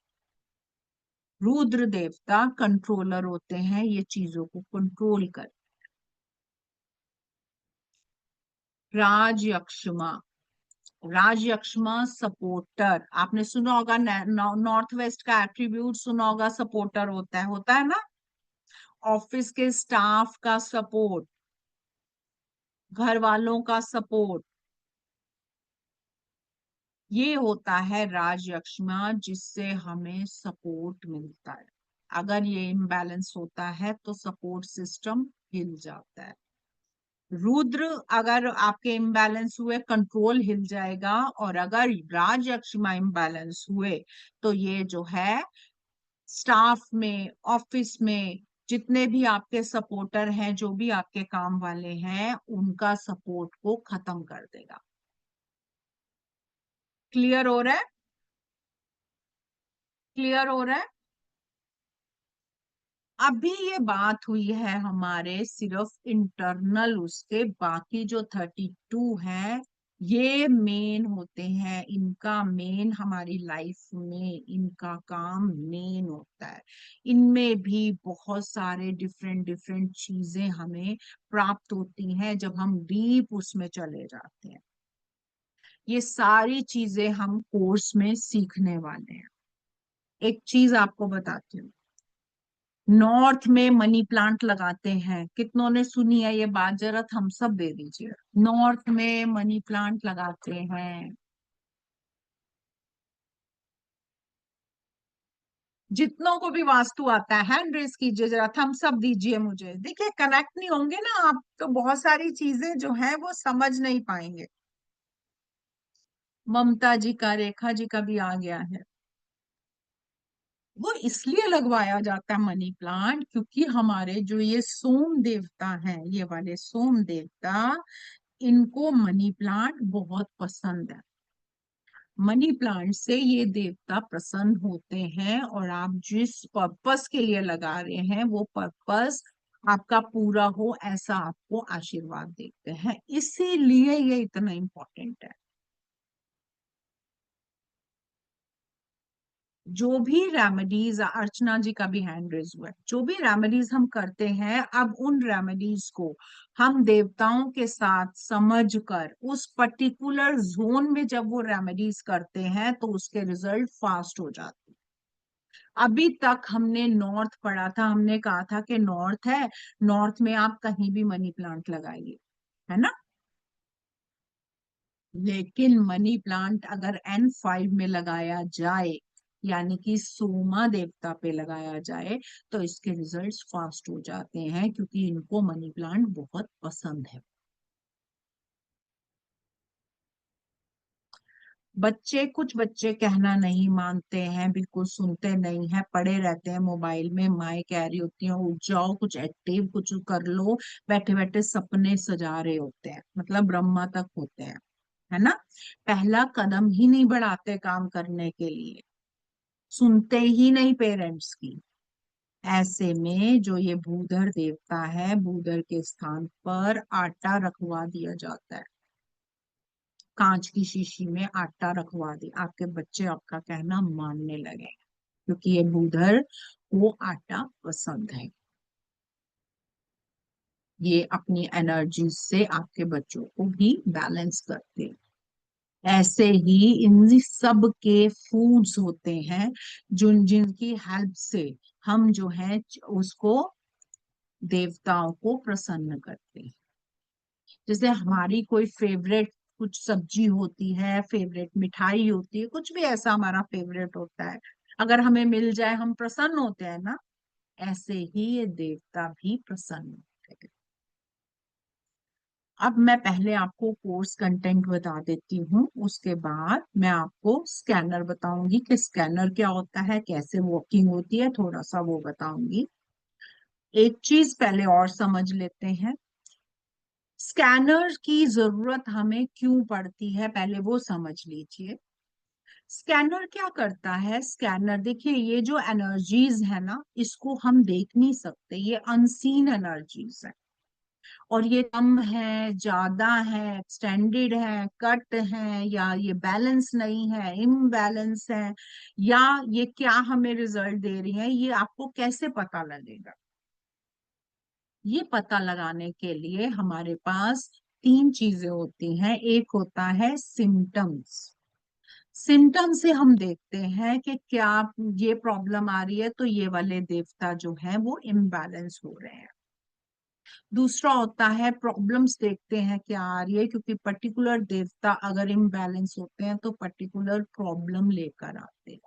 रुद्र देवता कंट्रोलर होते हैं, ये चीजों को कंट्रोल कर। राजयक्षमा, राजयक्षमा सपोर्टर। आपने सुना होगा, नॉर्थ वेस्ट का एट्रीब्यूट सुना होगा, सपोर्टर होता है ना। ऑफिस के स्टाफ का सपोर्ट, घर वालों का सपोर्ट, ये होता है राजयक्षमा, जिससे हमें सपोर्ट मिलता है। अगर ये इम्बैलेंस होता है तो सपोर्ट सिस्टम हिल जाता है। रुद्र अगर आपके इम्बैलेंस हुए, कंट्रोल हिल जाएगा। और अगर राजयक्षमा इम्बैलेंस हुए, तो ये जो है स्टाफ में, ऑफिस में जितने भी आपके सपोर्टर हैं, जो भी आपके काम वाले हैं, उनका सपोर्ट को खत्म कर देगा। क्लियर हो रहा है? क्लियर हो रहा है? अभी ये बात हुई है हमारे सिर्फ इंटरनल, उसके बाकी जो 32 है, ये मेन होते हैं। इनका मेन हमारी लाइफ में, इनका काम मेन होता है। इनमें भी बहुत सारे डिफरेंट डिफरेंट चीजें हमें प्राप्त होती हैं जब हम डीप उसमें चले जाते हैं। ये सारी चीजें हम कोर्स में सीखने वाले हैं। एक चीज आपको बताती हूँ, नॉर्थ में मनी प्लांट लगाते हैं। कितनों ने सुनी है ये बात, जरा थम्स अप दे दीजिए। नॉर्थ में मनी प्लांट लगाते हैं। जितनों को भी वास्तु आता है, हैंड रेस कीजिए, जरा थम्स अप दीजिए मुझे। देखिए, कनेक्ट नहीं होंगे ना आप तो बहुत सारी चीजें जो है वो समझ नहीं पाएंगे। ममता जी का, रेखा जी का भी आ गया है। वो इसलिए लगवाया जाता है मनी प्लांट, क्योंकि हमारे जो ये सोम देवता हैं, ये वाले सोम देवता, इनको मनी प्लांट बहुत पसंद है। मनी प्लांट से ये देवता प्रसन्न होते हैं, और आप जिस पर्पस के लिए लगा रहे हैं वो पर्पस आपका पूरा हो ऐसा आपको आशीर्वाद देते हैं, इसीलिए ये इतना इम्पोर्टेंट है। जो भी रेमेडीज, अर्चना जी का भी हैंड रेज हुआ है, जो भी रेमेडीज हम करते हैं, अब उन रेमेडीज को हम देवताओं के साथ समझ कर उस पर्टिकुलर जोन में जब वो रेमेडीज करते हैं तो उसके रिजल्ट फास्ट हो जाते हैं। अभी तक हमने नॉर्थ पढ़ा था, हमने कहा था कि नॉर्थ है, नॉर्थ में आप कहीं भी मनी प्लांट लगाइए, है ना। लेकिन मनी प्लांट अगर N5 में लगाया जाए, यानी कि सोमा देवता पे लगाया जाए, तो इसके रिजल्ट्स फास्ट हो जाते हैं, क्योंकि इनको मनी प्लांट बहुत पसंद है। बच्चे, कुछ बच्चे कहना नहीं मानते हैं, बिल्कुल सुनते नहीं हैं, पड़े रहते हैं मोबाइल में। माए कह रही होती हैं उठ जाओ, कुछ एक्टिव कुछ कर लो, बैठे बैठे सपने सजा रहे होते हैं, मतलब ब्रह्मा तक होते हैं, है ना। पहला कदम ही नहीं बढ़ाते काम करने के लिए, सुनते ही नहीं पेरेंट्स की। ऐसे में जो ये भूधर देवता है, भूधर के स्थान पर आटा रखवा दिया जाता है, कांच की शीशी में आटा रखवा दे, आपके बच्चे आपका कहना मानने लगे, क्योंकि ये भूधर वो आटा पसंद है। ये अपनी एनर्जी से आपके बच्चों को भी बैलेंस करते हैं। ऐसे ही इन सब के फूड्स होते हैं जिनकी हेल्प से हम जो है उसको, देवताओं को प्रसन्न करते हैं। जैसे हमारी कोई फेवरेट कुछ सब्जी होती है, फेवरेट मिठाई होती है, कुछ भी ऐसा हमारा फेवरेट होता है, अगर हमें मिल जाए हम प्रसन्न होते हैं ना। ऐसे ही ये देवता भी प्रसन्न होते हैं। अब मैं पहले आपको कोर्स कंटेंट बता देती हूँ, उसके बाद मैं आपको स्कैनर बताऊंगी कि स्कैनर क्या होता है, कैसे वर्किंग होती है, थोड़ा सा वो बताऊंगी। एक चीज पहले और समझ लेते हैं, स्कैनर की जरूरत हमें क्यों पड़ती है, पहले वो समझ लीजिए। स्कैनर क्या करता है, स्कैनर देखिए, ये जो एनर्जीज है ना, इसको हम देख नहीं सकते, ये अनसीन एनर्जीज है, और ये कम है, ज्यादा है, एक्सटेंडेड है, कट है, या ये बैलेंस नहीं है, इम्बैलेंस है, या ये क्या हमें रिजल्ट दे रही है, ये आपको कैसे पता लगेगा। ये पता लगाने के लिए हमारे पास तीन चीजें होती हैं। एक होता है सिम्टम्स, सिम्टम से हम देखते हैं कि क्या ये प्रॉब्लम आ रही है, तो ये वाले देवता जो है वो इम्बैलेंस हो रहे हैं। दूसरा होता है प्रॉब्लम्स, देखते हैं क्या आ रही है, क्योंकि पर्टिकुलर देवता अगर इम्बैलेंस होते हैं तो पर्टिकुलर प्रॉब्लम लेकर आते हैं।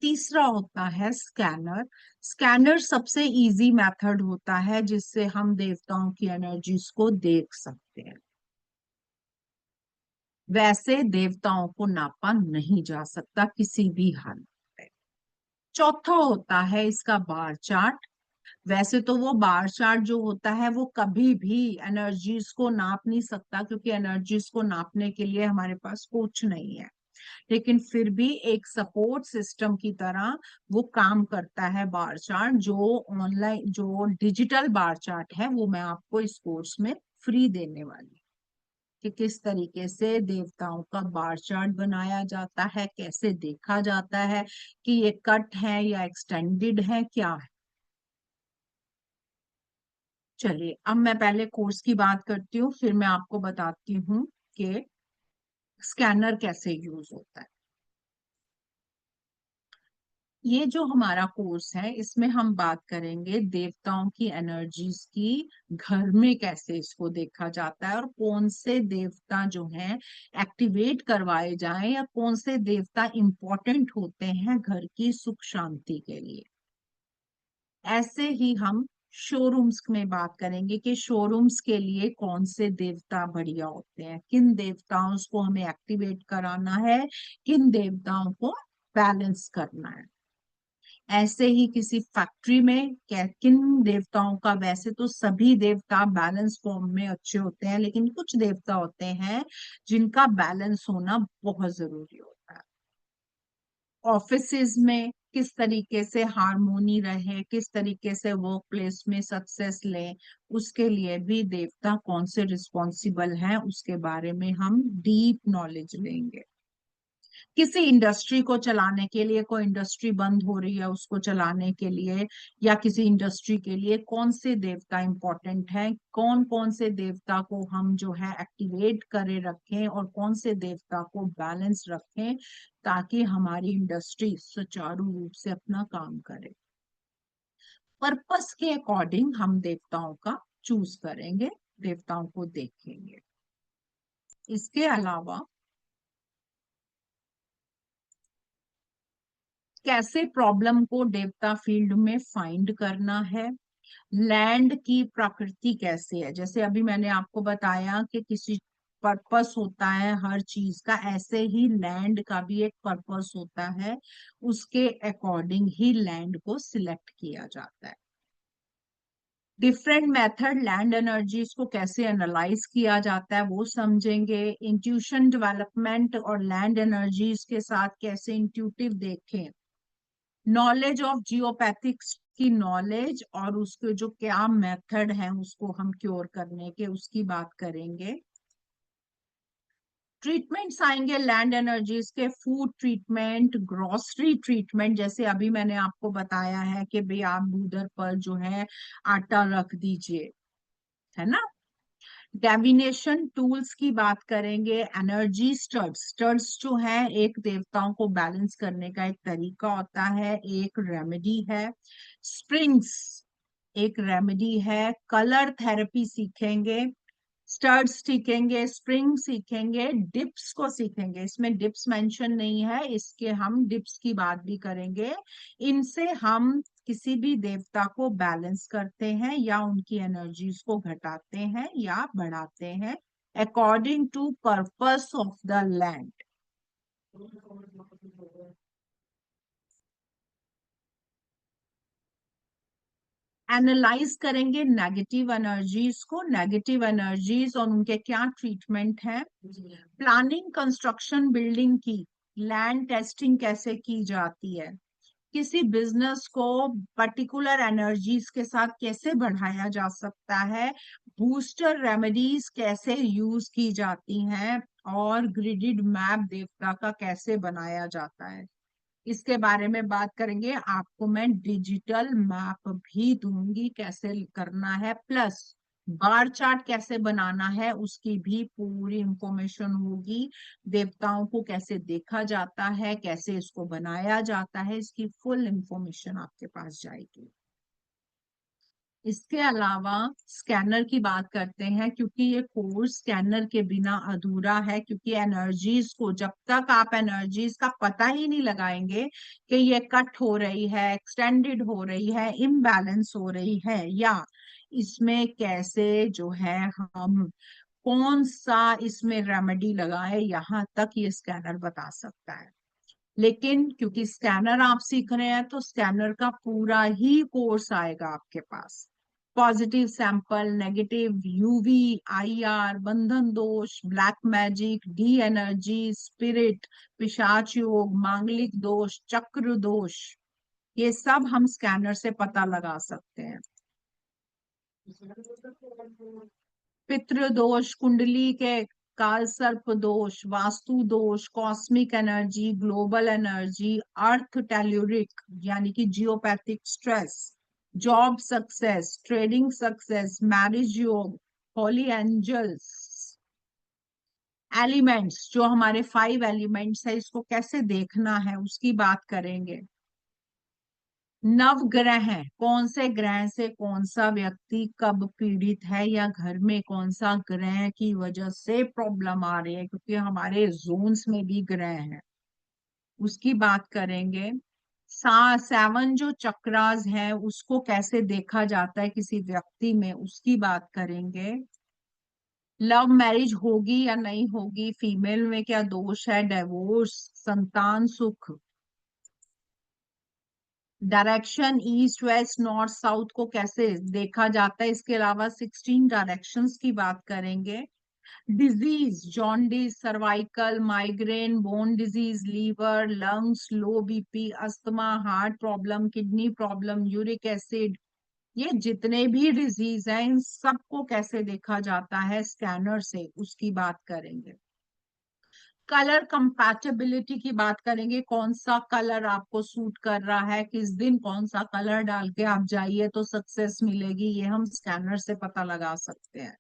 तीसरा होता है स्कैनर, स्कैनर सबसे इजी मेथड होता है जिससे हम देवताओं की एनर्जीज को देख सकते हैं। वैसे देवताओं को नापा नहीं जा सकता किसी भी हाल में। चौथा होता है इसका बार चार्ट। वैसे तो वो बार चार्ट जो होता है वो कभी भी एनर्जीज को नाप नहीं सकता, क्योंकि एनर्जीज को नापने के लिए हमारे पास कुछ नहीं है, लेकिन फिर भी एक सपोर्ट सिस्टम की तरह वो काम करता है बार चार्ट। जो ऑनलाइन जो डिजिटल बार चार्ट है वो मैं आपको इस कोर्स में फ्री देने वाली हूँ, कि किस तरीके से देवताओं का बार चार्ट बनाया जाता है, कैसे देखा जाता है कि ये कट है या एक्सटेंडेड है, क्या है। चलिए, अब मैं पहले कोर्स की बात करती हूँ, फिर मैं आपको बताती हूँ कि स्कैनर कैसे यूज होता है। ये जो हमारा कोर्स है इसमें हम बात करेंगे देवताओं की एनर्जीज की, घर में कैसे इसको देखा जाता है, और कौन से देवता जो हैं एक्टिवेट करवाए जाएं, या कौन से देवता इंपॉर्टेंट होते हैं घर की सुख शांति के लिए। ऐसे ही हम शोरूम्स में बात करेंगे कि शोरूम्स के लिए कौन से देवता बढ़िया होते हैं, किन देवताओं को हमें एक्टिवेट कराना है, किन देवताओं को बैलेंस करना है। ऐसे ही किसी फैक्ट्री में क्या किन देवताओं का, वैसे तो सभी देवता बैलेंस फॉर्म में अच्छे होते हैं, लेकिन कुछ देवता होते हैं जिनका बैलेंस होना बहुत जरूरी होता है। ऑफिसेज में किस तरीके से हार्मोनी रहे, किस तरीके से वर्क प्लेस में सक्सेस लें, उसके लिए भी देवता कौन से रिस्पॉन्सिबल हैं उसके बारे में हम डीप नॉलेज लेंगे। किसी इंडस्ट्री को चलाने के लिए, कोई इंडस्ट्री बंद हो रही है उसको चलाने के लिए, या किसी इंडस्ट्री के लिए कौन से देवता इंपॉर्टेंट है, कौन कौन से देवता को हम जो है एक्टिवेट करे रखें और कौन से देवता को बैलेंस रखें, ताकि हमारी इंडस्ट्री सुचारू रूप से अपना काम करे। पर्पस के अकॉर्डिंग हम देवताओं का चूज करेंगे, देवताओं को देखेंगे। इसके अलावा कैसे प्रॉब्लम को देवता फील्ड में फाइंड करना है, लैंड की प्रकृति कैसे है, जैसे अभी मैंने आपको बताया कि किसी पर्पस होता है हर चीज का, ऐसे ही लैंड का भी एक पर्पस होता है, उसके अकॉर्डिंग ही लैंड को सिलेक्ट किया जाता है। डिफरेंट मेथड लैंड एनर्जीज को कैसे एनालाइज किया जाता है वो समझेंगे। इंट्यूशन डेवलपमेंट और लैंड एनर्जीज के साथ कैसे इंट्यूटिव देखें, नॉलेज ऑफ जियोपैथिक्स की नॉलेज और उसके जो क्या मेथड है उसको हम क्योर करने के, उसकी बात करेंगे। ट्रीटमेंट्स आएंगे लैंड एनर्जीज के, फूड ट्रीटमेंट, ग्रोसरी ट्रीटमेंट, जैसे अभी मैंने आपको बताया है कि भाई आप भूदर पर जो है आटा रख दीजिए, है ना। डेविनेशन टूल्स की बात करेंगे। एनर्जी स्टड्स, स्टड्स जो है एक देवताओं को बैलेंस करने का एक तरीका होता है, एक रेमेडी है। स्प्रिंग्स एक रेमेडी है। कलर थेरेपी सीखेंगे, स्टड्स सीखेंगे, स्प्रिंग सीखेंगे, डिप्स को सीखेंगे। इसमें डिप्स मेंशन नहीं है, इसके हम डिप्स की बात भी करेंगे। इनसे हम किसी भी देवता को बैलेंस करते हैं या उनकी एनर्जीज को घटाते हैं या बढ़ाते हैं according to purpose of the land. Analyse करेंगे नेगेटिव एनर्जीज को, नेगेटिव एनर्जीज और उनके क्या ट्रीटमेंट है। प्लानिंग कंस्ट्रक्शन बिल्डिंग की लैंड टेस्टिंग कैसे की जाती है, किसी बिजनेस को पर्टिकुलर एनर्जीज के साथ कैसे बढ़ाया जा सकता है, बूस्टर रेमेडीज कैसे यूज की जाती हैं, और ग्रिडेड मैप देवता का कैसे बनाया जाता है, इसके बारे में बात करेंगे। आपको मैं डिजिटल मैप भी दूंगी कैसे करना है, प्लस बार चार्ट कैसे बनाना है उसकी भी पूरी इंफॉर्मेशन होगी। देवताओं को कैसे देखा जाता है, कैसे इसको बनाया जाता है, इसकी फुल इंफॉर्मेशन आपके पास जाएगी। इसके अलावा स्कैनर की बात करते हैं, क्योंकि ये कोर्स स्कैनर के बिना अधूरा है, क्योंकि एनर्जीज को जब तक आप एनर्जीज का पता ही नहीं लगाएंगे कि ये कट हो रही है, एक्सटेंडेड हो रही है, इम्बैलेंस हो रही है, या इसमें कैसे जो है हम कौन सा इसमें रेमेडी लगाए, यहाँ तक ये स्कैनर बता सकता है। लेकिन क्योंकि स्कैनर आप सीख रहे हैं तो स्कैनर का पूरा ही कोर्स आएगा आपके पास। Positive sample, negative, UV, IR, बंधन दोष, black magic, D energy, spirit, पिशाच योग, मांगलिक दोष, चक्र दोष, ये सब हम स्कैनर से पता लगा सकते हैं। पितृ दोष, कुंडली के काल सर्प दोष, वास्तु दोष, कॉस्मिक एनर्जी, ग्लोबल एनर्जी, अर्थ टेल्यूरिक यानी कि geopathic stress, job success, trading success, marriage योग, होली एंजल्स, एलिमेंट्स जो हमारे 5 एलिमेंट्स है इसको कैसे देखना है उसकी बात करेंगे। नव ग्रह हैं, कौन से ग्रह से कौन सा व्यक्ति कब पीड़ित है, या घर में कौन सा ग्रह की वजह से प्रॉब्लम आ रही है, क्योंकि हमारे जोन्स में भी ग्रह हैं, उसकी बात करेंगे। 7 जो चक्रास हैं उसको कैसे देखा जाता है किसी व्यक्ति में, उसकी बात करेंगे। लव मैरिज होगी या नहीं होगी, फीमेल में क्या दोष है, डिवोर्स, संतान सुख, direction east west north south को कैसे देखा जाता है, इसके अलावा 16 डायरेक्शंस की बात करेंगे। Disease, jaundice, cervical, migraine, bone disease, liver, lungs, low BP, asthma, heart problem, kidney problem, uric acid, ये जितने भी डिजीज हैं इन सबको कैसे देखा जाता है स्कैनर से, उसकी बात करेंगे। कलर कंपैटिबिलिटी की बात करेंगे, कौन सा कलर आपको सूट कर रहा है, किस दिन कौन सा कलर डाल के आप जाइए तो सक्सेस मिलेगी, ये हम स्कैनर से पता लगा सकते हैं।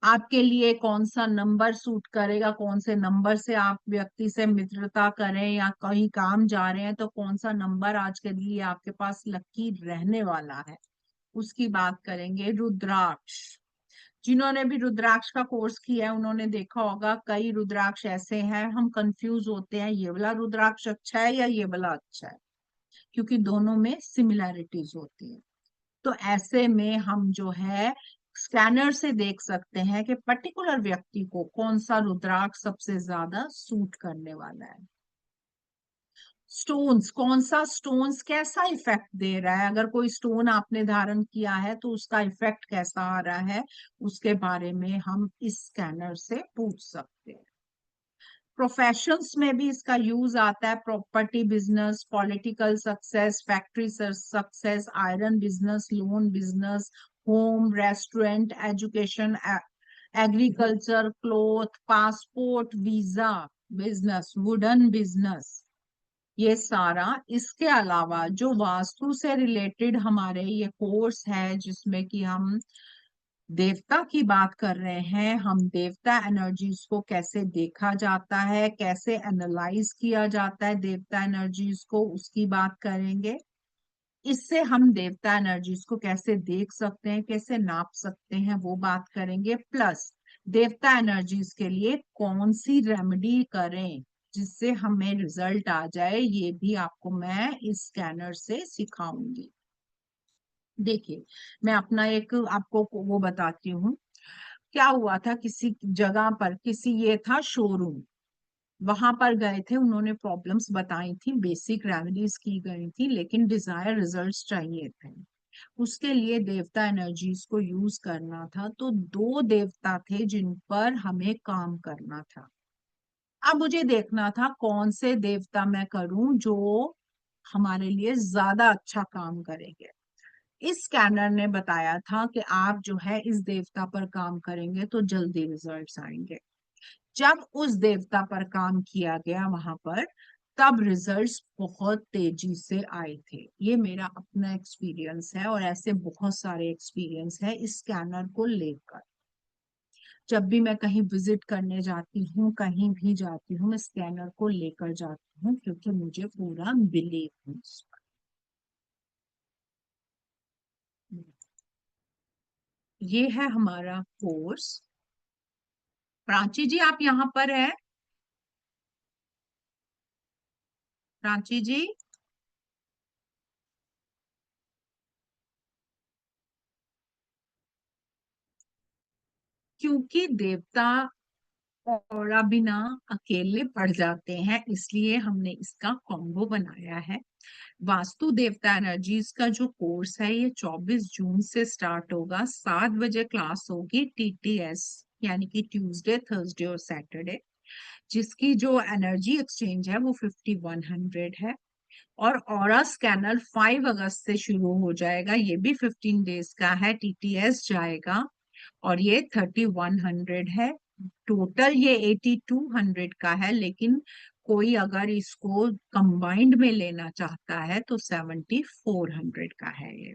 आपके लिए कौन सा नंबर सूट करेगा, कौन से नंबर से आप व्यक्ति से मित्रता करें या कहीं काम जा रहे हैं तो कौन सा नंबर आज के लिए आपके पास लकी रहने वाला है, उसकी बात करेंगे। रुद्राक्ष, जिन्होंने भी रुद्राक्ष का कोर्स किया है उन्होंने देखा होगा कई रुद्राक्ष ऐसे हैं हम कंफ्यूज होते हैं ये वाला रुद्राक्ष अच्छा है या ये वाला अच्छा है, क्योंकि दोनों में सिमिलैरिटीज होती है। तो ऐसे में हम जो है स्कैनर से देख सकते हैं कि पर्टिकुलर व्यक्ति को कौन सा रुद्राक्ष सबसे ज्यादा सूट करने वाला है। स्टोन्स, कौन सा स्टोन्स कैसा इफेक्ट दे रहा है, अगर कोई स्टोन आपने धारण किया है तो उसका इफेक्ट कैसा आ रहा है, उसके बारे में हम इस स्कैनर से पूछ सकते हैं। प्रोफेशंस में भी इसका यूज आता है, property business, political success, factory success, iron business, loan business, home, restaurant, education, agriculture, cloth, passport, visa business, wooden business, ये सारा। इसके अलावा जो वास्तु से रिलेटेड हमारे ये कोर्स है जिसमें कि हम देवता की बात कर रहे हैं, हम देवता एनर्जीज को कैसे देखा जाता है, कैसे एनालाइज किया जाता है देवता एनर्जीज को, उसकी बात करेंगे। इससे हम देवता एनर्जीज को कैसे देख सकते हैं, कैसे नाप सकते हैं, वो बात करेंगे। प्लस देवता एनर्जीज के लिए कौन सी रेमेडी करें जिससे हमें रिजल्ट आ जाए, ये भी आपको मैं इस स्कैनर से सिखाऊंगी। देखिए, मैं अपना एक आपको वो बताती हूँ। क्या हुआ था, किसी जगह पर किसी ये था शोरूम, वहां पर गए थे, उन्होंने प्रॉब्लम्स बताई थी, बेसिक रेमेडीज की गई थी, लेकिन डिजायर रिजल्ट्स चाहिए थे। उसके लिए देवता एनर्जीज को यूज करना था, तो दो देवता थे जिन पर हमें काम करना था। अब मुझे देखना था कौन से देवता मैं करूं जो हमारे लिए ज्यादा अच्छा काम करेंगे। इस स्कैनर ने बताया था कि आप जो है इस देवता पर काम करेंगे तो जल्दी रिजल्ट्स आएंगे। जब उस देवता पर काम किया गया वहां पर, तब रिजल्ट्स बहुत तेजी से आए थे। ये मेरा अपना एक्सपीरियंस है और ऐसे बहुत सारे एक्सपीरियंस है इस स्कैनर को लेकर। जब भी मैं कहीं विजिट करने जाती हूँ, कहीं भी जाती हूँ, मैं स्कैनर को लेकर जाती हूँ क्योंकि मुझे पूरा बिलीव है उस पर। ये है हमारा कोर्स। प्राची जी आप यहाँ पर है? प्राची जी, क्योंकि देवता और बिना अकेले पड़ जाते हैं इसलिए हमने इसका कॉम्बो बनाया है। वास्तु देवता एनर्जीज का जो कोर्स है ये 24 जून से स्टार्ट होगा। 7 बजे क्लास होगी, टीटीएस यानी कि ट्यूसडे, थर्सडे और सैटरडे, जिसकी जो एनर्जी एक्सचेंज है वो 5100 है। और ऑरा स्कैनर 5 अगस्त से शुरू हो जाएगा, ये भी 15 डेज का है, टीटीएस जाएगा और ये 3100 है। टोटल ये 8200 का है, लेकिन कोई अगर इसको कंबाइंड में लेना चाहता है तो 7400 का है ये,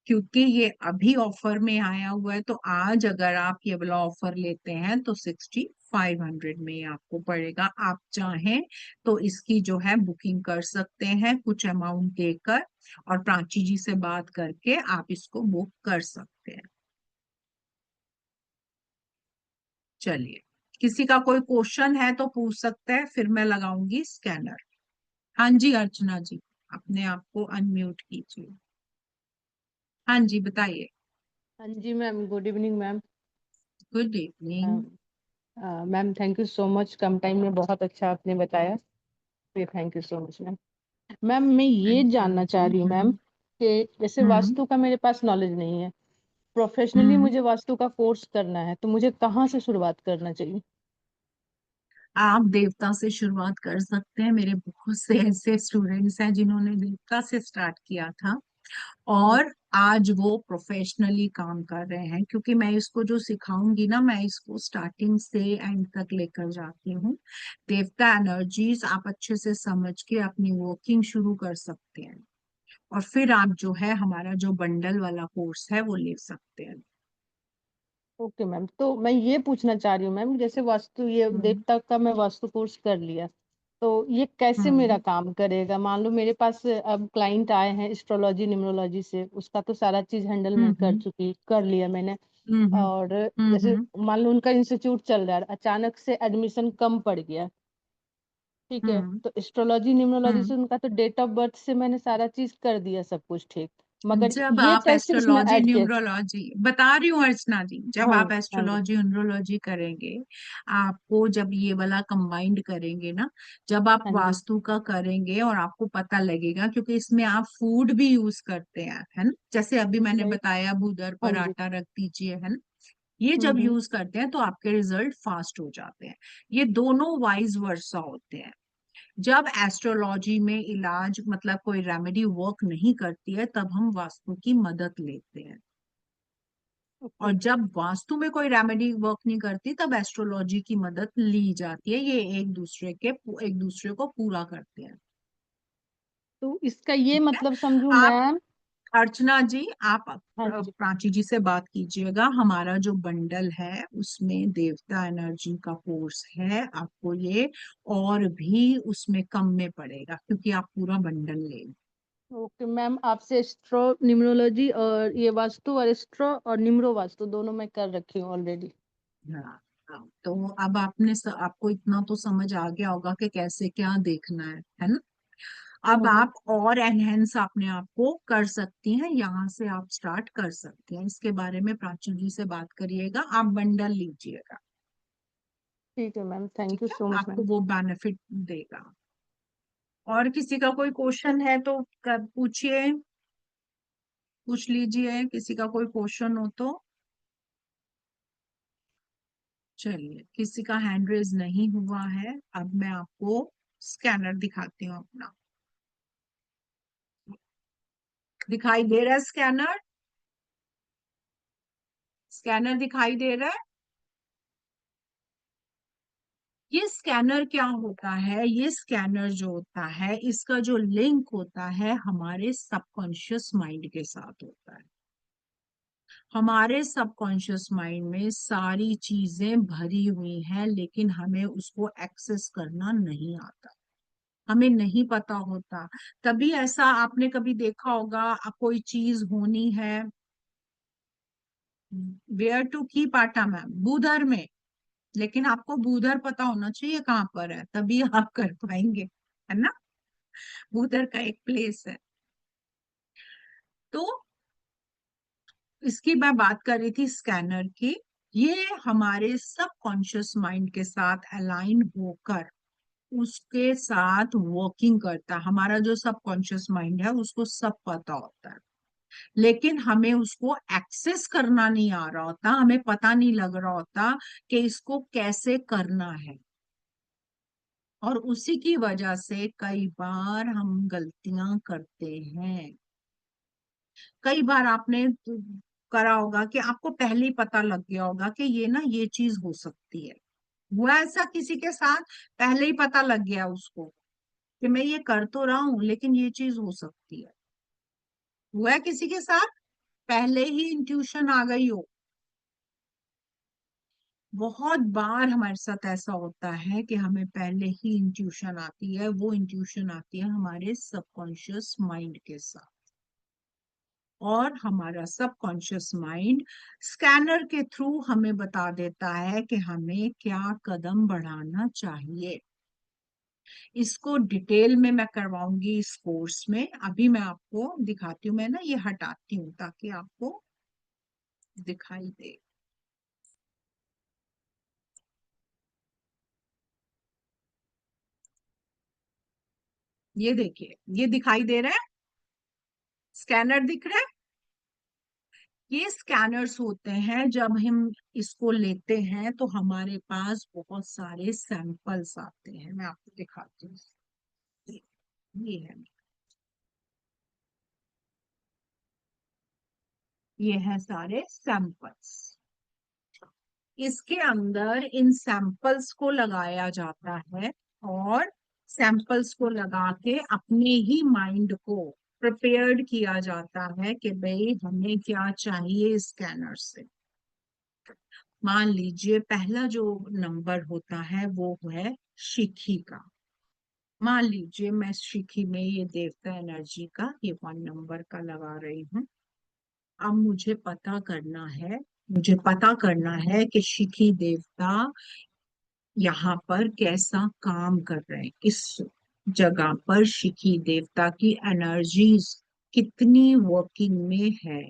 क्योंकि ये अभी ऑफर में आया हुआ है। तो आज अगर आप ये वाला ऑफर लेते हैं तो 6500 में ही आपको पड़ेगा। आप चाहें तो इसकी जो है बुकिंग कर सकते हैं कुछ अमाउंट देकर, और प्राची जी से बात करके आप इसको बुक कर सकते हैं। चलिए, किसी का कोई क्वेश्चन है तो पूछ सकते हैं, फिर मैं लगाऊंगी स्कैनर। हाँ जी अर्चना जी, अपने आप को अनम्यूट कीजिए। हाँ जी बताइए। हाँ जी ma'am, good evening ma'am. Good evening. Ma'am thank you so much, कम टाइम में बहुत अच्छा आपने बताया, तो thank you so much ma'am. Ma'am मैं ये थैंक यू जानना चाह जी। रही हूँ मैम कि जैसे हम्म वास्तु का मेरे पास नॉलेज नहीं है, प्रोफेशनली मुझे वास्तु का कोर्स करना है, तो मुझे कहाँ से शुरुआत करना चाहिए? आप देवता से शुरुआत कर सकते हैं। मेरे बहुत से ऐसे स्टूडेंट्स हैं जिन्होंने देवता से स्टार्ट किया था और आज वो प्रोफेशनली काम कर रहे हैं, क्योंकि मैं इसको जो सिखाऊंगी ना, मैं इसको स्टार्टिंग से एंड तक लेकर जाती हूँ। देवता एनर्जीज आप अच्छे से समझ के अपनी वर्किंग शुरू कर सकते हैं और फिर आप जो है हमारा जो बंडल वाला कोर्स है वो ले सकते हैं। ओके मैम, तो मैं ये पूछना चाह रही हूँ मैम, जैसे वास्तु ये हम्म देवता का मैं वास्तु कोर्स कर लिया, तो ये कैसे मेरा हम्म काम करेगा? मान लो मेरे पास अब क्लाइंट आए हैं एस्ट्रोलॉजी न्यूमरोलॉजी से, उसका तो सारा चीज हैंडल मैं हम्म कर लिया मैंने। हम्म और जैसे हम्म मान लो उनका इंस्टीट्यूट चल रहा है, अचानक से एडमिशन कम पड़ गया, ठीक है, हम्म तो एस्ट्रोलॉजी न्यूमरोलॉजी हम्म से उनका तो डेट ऑफ बर्थ से मैंने सारा चीज कर दिया, सब कुछ ठीक, मगर जब ये आप कैसे इसमें एस्ट्रोलॉजी ऐड किया? न्यूमरोलॉजी बता रही हूँ अर्चना जी, जब हाँ आप हाँ जी। एस्ट्रोलॉजी न्यूमरोलॉजी करेंगे, आपको जब ये वाला कंबाइंड करेंगे ना, जब आप हाँ जी। वास्तु का करेंगे और आपको पता लगेगा, क्योंकि इसमें आप फूड भी यूज करते हैं, है ना, जैसे अभी मैंने नहीं। बताया भूदर हाँ पर जी। आटा रख दीजिए, है ना। ये जब हम्म। यूज करते हैं तो आपके रिजल्ट फास्ट हो जाते हैं। ये दोनों वाइज वर्सा होते हैं। जब एस्ट्रोलॉजी में इलाज मतलब कोई रेमेडी वर्क नहीं करती है, तब हम वास्तु की मदद लेते हैं। ओके। और जब वास्तु में कोई रेमेडी वर्क नहीं करती, तब एस्ट्रोलॉजी की मदद ली जाती है। ये एक दूसरे को पूरा करते हैं। तो इसका ये ठीक है। मतलब समझू आप मैम? अर्चना जी, आप हाँ जी। प्राची जी से बात कीजिएगा। हमारा जो बंडल है उसमें देवता एनर्जी का कोर्स है, आपको ये और भी उसमें कम में पड़ेगा, क्योंकि आप पूरा बंडल ले। ओके मैम, आपसे एस्ट्रो न्यूमरोलॉजी और ये वास्तु और एस्ट्रो और निम्रो वास्तु दोनों मैं कर रखी हूँ ऑलरेडी। हाँ हाँ, तो अब आपको इतना तो समझ आ गया होगा कि कैसे क्या देखना है ना। अब आप और एनहेंस अपने आप को कर सकती हैं, यहाँ से आप स्टार्ट कर सकती हैं। इसके बारे में प्राची जी से बात करिएगा, आप बंडल लीजिएगा। ठीक है मैम, ठीक थैंक यू है, सो मच आपको मैम। वो बेनिफिट देगा। और किसी का कोई क्वेश्चन है तो पूछिए, पूछ लीजिए, किसी का कोई क्वेश्चन हो तो। चलिए, किसी का हैंड रेज नहीं हुआ है। अब मैं आपको स्कैनर दिखाती हूँ अपना। दिखाई दे रहा है स्कैनर? स्कैनर दिखाई दे रहा है? ये स्कैनर क्या होता है? ये स्कैनर जो होता है, इसका जो लिंक होता है हमारे सबकॉन्शियस माइंड के साथ होता है। हमारे सबकॉन्शियस माइंड में सारी चीजें भरी हुई हैं, लेकिन हमें उसको एक्सेस करना नहीं आता, हमें नहीं पता होता। तभी ऐसा आपने कभी देखा होगा, कोई चीज होनी है, वेयर टू कीप आटा मैम, बूधर में, लेकिन आपको बूधर पता होना चाहिए कहाँ पर है, तभी आप कर पाएंगे, है ना। बूधर का एक प्लेस है। तो इसकी मैं बात कर रही थी स्कैनर की। ये हमारे सबकॉन्शियस माइंड के साथ अलाइन होकर उसके साथ वर्किंग करता है। हमारा जो सबकॉन्शियस माइंड है उसको सब पता होता है, लेकिन हमें उसको एक्सेस करना नहीं आ रहा होता, हमें पता नहीं लग रहा होता कि इसको कैसे करना है। और उसी की वजह से कई बार हम गलतियां करते हैं। कई बार आपने करा होगा कि आपको पहले ही पता लग गया होगा कि ये ना ये चीज हो सकती है। हुआ ऐसा किसी के साथ? पहले ही पता लग गया उसको कि मैं ये कर तो रहा हूं लेकिन ये चीज हो सकती है। हुआ है किसी के साथ? पहले ही इंट्यूशन आ गई हो। बहुत बार हमारे साथ ऐसा होता है कि हमें पहले ही इंट्यूशन आती है, वो इंट्यूशन आती है हमारे सबकॉन्शियस माइंड के साथ। और हमारा सबकॉन्शियस माइंड स्कैनर के थ्रू हमें बता देता है कि हमें क्या कदम बढ़ाना चाहिए। इसको डिटेल में मैं करवाऊंगी इस कोर्स में। अभी मैं आपको दिखाती हूँ, मैं ना ये हटाती हूँ ताकि आपको दिखाई दे। ये देखिए, ये दिखाई दे रहा है, स्कैनर दिख रहा है। ये स्कैनर्स होते हैं, जब हम इसको लेते हैं तो हमारे पास बहुत सारे सैंपल्स आते हैं। मैं आपको दिखाती हूँ, ये है, ये है सारे सैंपल्स। इसके अंदर इन सैंपल्स को लगाया जाता है और सैंपल्स को लगा के अपने ही माइंड को प्रिपेयर्ड किया जाता है कि भाई हमें क्या चाहिए स्कैनर से। मान लीजिए पहला जो नंबर होता है वो है शिखी का। मान लीजिए मैं शिखी में ये देवता एनर्जी का ये 1 नंबर का लगा रही हूँ। अब मुझे पता करना है कि शिखी देवता यहाँ पर कैसा काम कर रहे हैं, इस जगह पर शिखी देवता की एनर्जीज कितनी वर्किंग में है।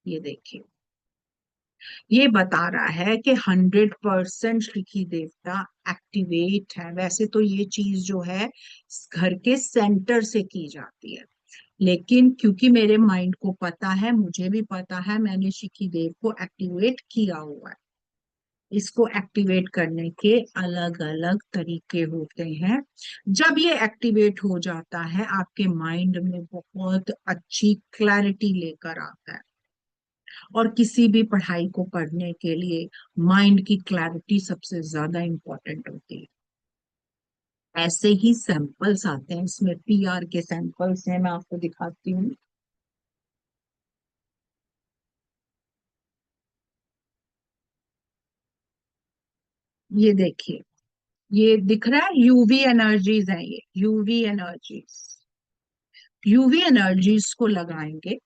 ये देखिए, ये बता रहा है कि 100% शिखी देवता एक्टिवेट है। वैसे तो ये चीज जो है घर के सेंटर से की जाती है, लेकिन क्योंकि मेरे माइंड को पता है, मुझे भी पता है, मैंने शिखी देव को एक्टिवेट किया हुआ है। इसको एक्टिवेट करने के अलग अलग तरीके होते हैं। जब ये एक्टिवेट हो जाता है आपके माइंड में बहुत अच्छी क्लैरिटी लेकर आता है। और किसी भी पढ़ाई को पढ़ने के लिए माइंड की क्लैरिटी सबसे ज्यादा इंपॉर्टेंट होती है। ऐसे ही सैंपल्स आते हैं, इसमें पीआर के सैंपल्स हैं, मैं आपको दिखाती हूँ। ये देखिए, ये दिख रहा है, यूवी एनर्जीज है, ये यूवी एनर्जीज को लगाएंगे।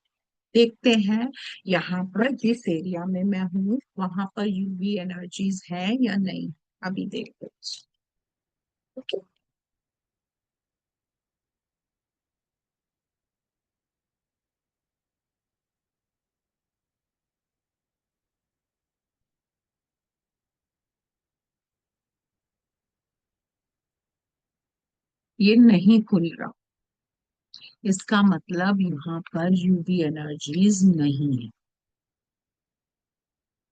देखते हैं यहाँ पर जिस एरिया में मैं हूँ वहां पर यूवी एनर्जीज है या नहीं। अभी देखते हैं। ओके, ये नहीं खुल रहा, इसका मतलब यहाँ पर यूवी एनर्जीज नहीं है।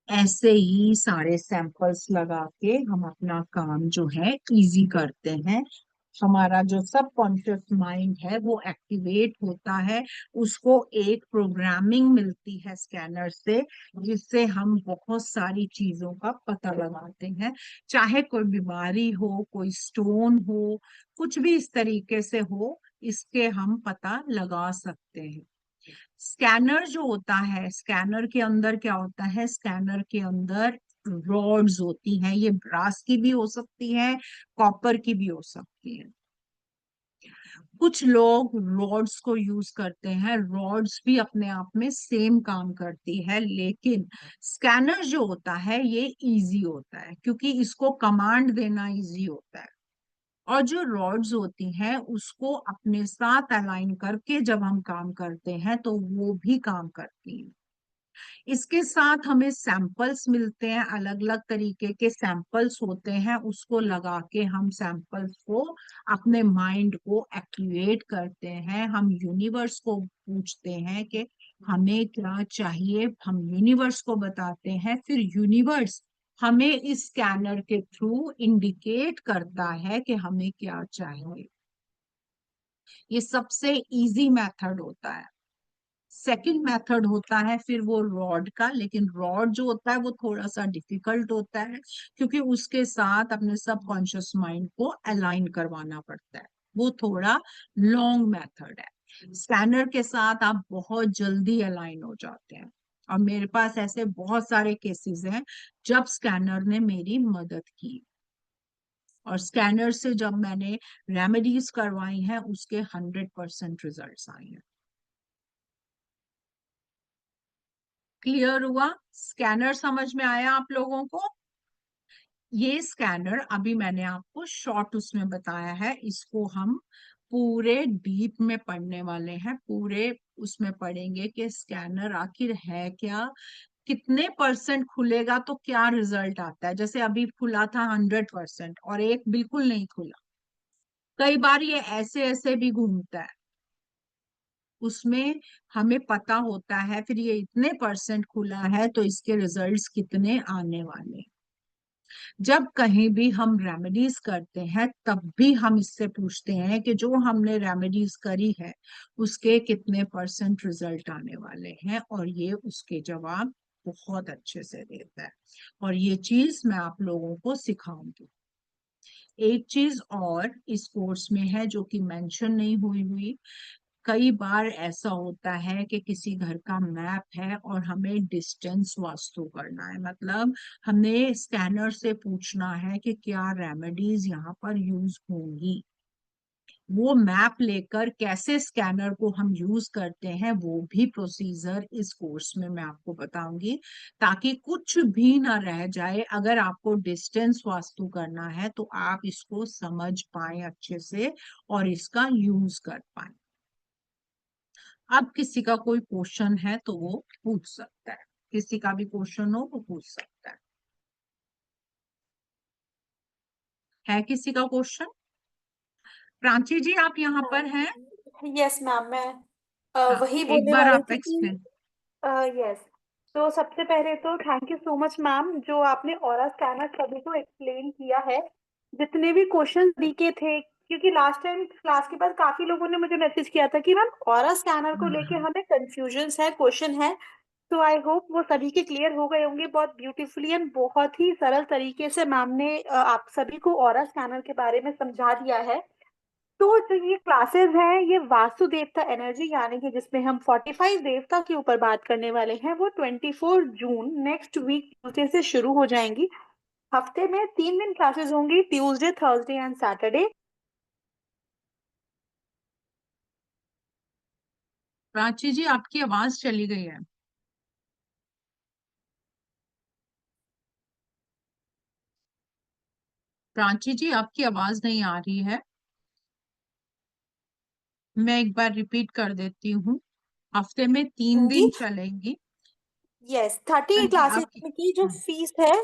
ऐसे ही सारे सैंपल्स लगा के हम अपना काम जो है इजी करते हैं। हमारा जो सबकॉन्शियस माइंड है वो एक्टिवेट होता है, उसको एक प्रोग्रामिंग मिलती है स्कैनर से, जिससे हम बहुत सारी चीजों का पता लगाते हैं। चाहे कोई बीमारी हो, कोई स्टोन हो, कुछ भी इस तरीके से हो, इसके हम पता लगा सकते हैं। स्कैनर जो होता है, स्कैनर के अंदर क्या होता है, स्कैनर के अंदर रॉड्स होती हैं। ये ब्रास की भी हो सकती है, कॉपर की भी हो सकती है। कुछ लोग रॉड्स को यूज करते हैं, रॉड्स भी अपने आप में सेम काम करती है, लेकिन स्कैनर जो होता है ये इजी होता है क्योंकि इसको कमांड देना इजी होता है। और जो रॉड्स होती हैं उसको अपने साथ अलाइन करके जब हम काम करते हैं तो वो भी काम करती हैं। इसके साथ हमें सैंपल्स मिलते हैं, अलग अलग तरीके के सैंपल्स होते हैं, उसको लगा के हम सैंपल्स को अपने माइंड को एक्टिवेट करते हैं। हम यूनिवर्स को पूछते हैं कि हमें क्या चाहिए, हम यूनिवर्स को बताते हैं, फिर यूनिवर्स हमें इस स्कैनर के थ्रू इंडिकेट करता है कि हमें क्या चाहिए। ये सबसे इजी मेथड होता है। सेकंड मेथड होता है फिर वो रॉड का, लेकिन रॉड जो होता है वो थोड़ा सा डिफिकल्ट होता है क्योंकि उसके साथ अपने सबकॉन्शियस माइंड को अलाइन करवाना पड़ता है। वो थोड़ा लॉन्ग मेथड है। स्कैनर के साथ आप बहुत जल्दी अलाइन हो जाते हैं, और मेरे पास ऐसे बहुत सारे केसेस हैं जब स्कैनर ने मेरी मदद की। और स्कैनर से जब मैंने रेमेडीज करवाई हैं उसके 100% रिजल्ट्स आए हैं। क्लियर हुआ? स्कैनर समझ में आया आप लोगों को? ये स्कैनर अभी मैंने आपको शॉर्ट उसमें बताया है, इसको हम पूरे डीप में पढ़ने वाले हैं। पूरे उसमें पढ़ेंगे कि स्कैनर आखिर है क्या, कितने परसेंट खुलेगा तो क्या रिजल्ट आता है। जैसे अभी खुला था 100% और एक बिल्कुल नहीं खुला। कई बार ये ऐसे ऐसे भी घूमता है, उसमें हमें पता होता है फिर ये इतने परसेंट खुला है तो इसके रिजल्ट्स कितने आने वाले हैं। जब कहीं भी हम रेमेडीज करते हैं तब भी हम इससे पूछते हैं कि जो हमने रेमेडीज करी है उसके कितने परसेंट रिजल्ट आने वाले हैं, और ये उसके जवाब बहुत अच्छे से देता है। और ये चीज मैं आप लोगों को सिखाऊंगी। एक चीज और इस कोर्स में है जो कि मेंशन नहीं हुई, कई बार ऐसा होता है कि किसी घर का मैप है और हमें डिस्टेंस वास्तु करना है, मतलब हमें स्कैनर से पूछना है कि क्या रेमेडीज यहाँ पर यूज होंगी। वो मैप लेकर कैसे स्कैनर को हम यूज करते हैं वो भी प्रोसीजर इस कोर्स में मैं आपको बताऊंगी, ताकि कुछ भी ना रह जाए। अगर आपको डिस्टेंस वास्तु करना है तो आप इसको समझ पाए अच्छे से और इसका यूज कर पाए। अब किसी का कोई क्वेश्चन है तो वो पूछ सकता है, किसी का भी क्वेश्चन हो वो पूछ सकता है किसी का क्वेश्चन? प्राची जी आप यहाँ पर हैं? यस मैम, मैं हाँ, वही एक बोलने बार वाली आप थी कि एक्सप्लेन। यस। तो सबसे पहले तो thank you so much ma'am, जो आपने ऑरा स्कैनर सभी को एक्सप्लेन किया है। जितने भी क्वेश्चन दिखे थे, क्योंकि लास्ट टाइम क्लास के बाद काफी लोगों ने मुझे मैसेज किया था कि मैम ऑरा स्कैनर को लेके हमें कंफ्यूजन है, क्वेश्चन है। तो आई होप वो सभी के क्लियर हो गए होंगे बहुत ब्यूटीफुली एंड बहुत ही सरल तरीके से मैम ने आप सभी को ऑरा स्कैनर के बारे में समझा दिया है। तो जो ये क्लासेस हैं, ये वास्तु देवता एनर्जी यानी कि जिसमें हम 45 देवता के ऊपर बात करने वाले हैं, वो 24 जून नेक्स्ट वीक ट्यूसडे से शुरू हो जाएंगी। हफ्ते में 3 दिन क्लासेस होंगी, Tuesday, Thursday and Saturday. Prachi ji आपकी आवाज चली गई है। प्राची जी आपकी आवाज नहीं आ रही है। मैं एक बार रिपीट कर देती हूँ, हफ्ते में 3 दिन चलेंगी। यस, हाँ 30 जी क्लासेस आपकी। की जो हाँ। फीस है,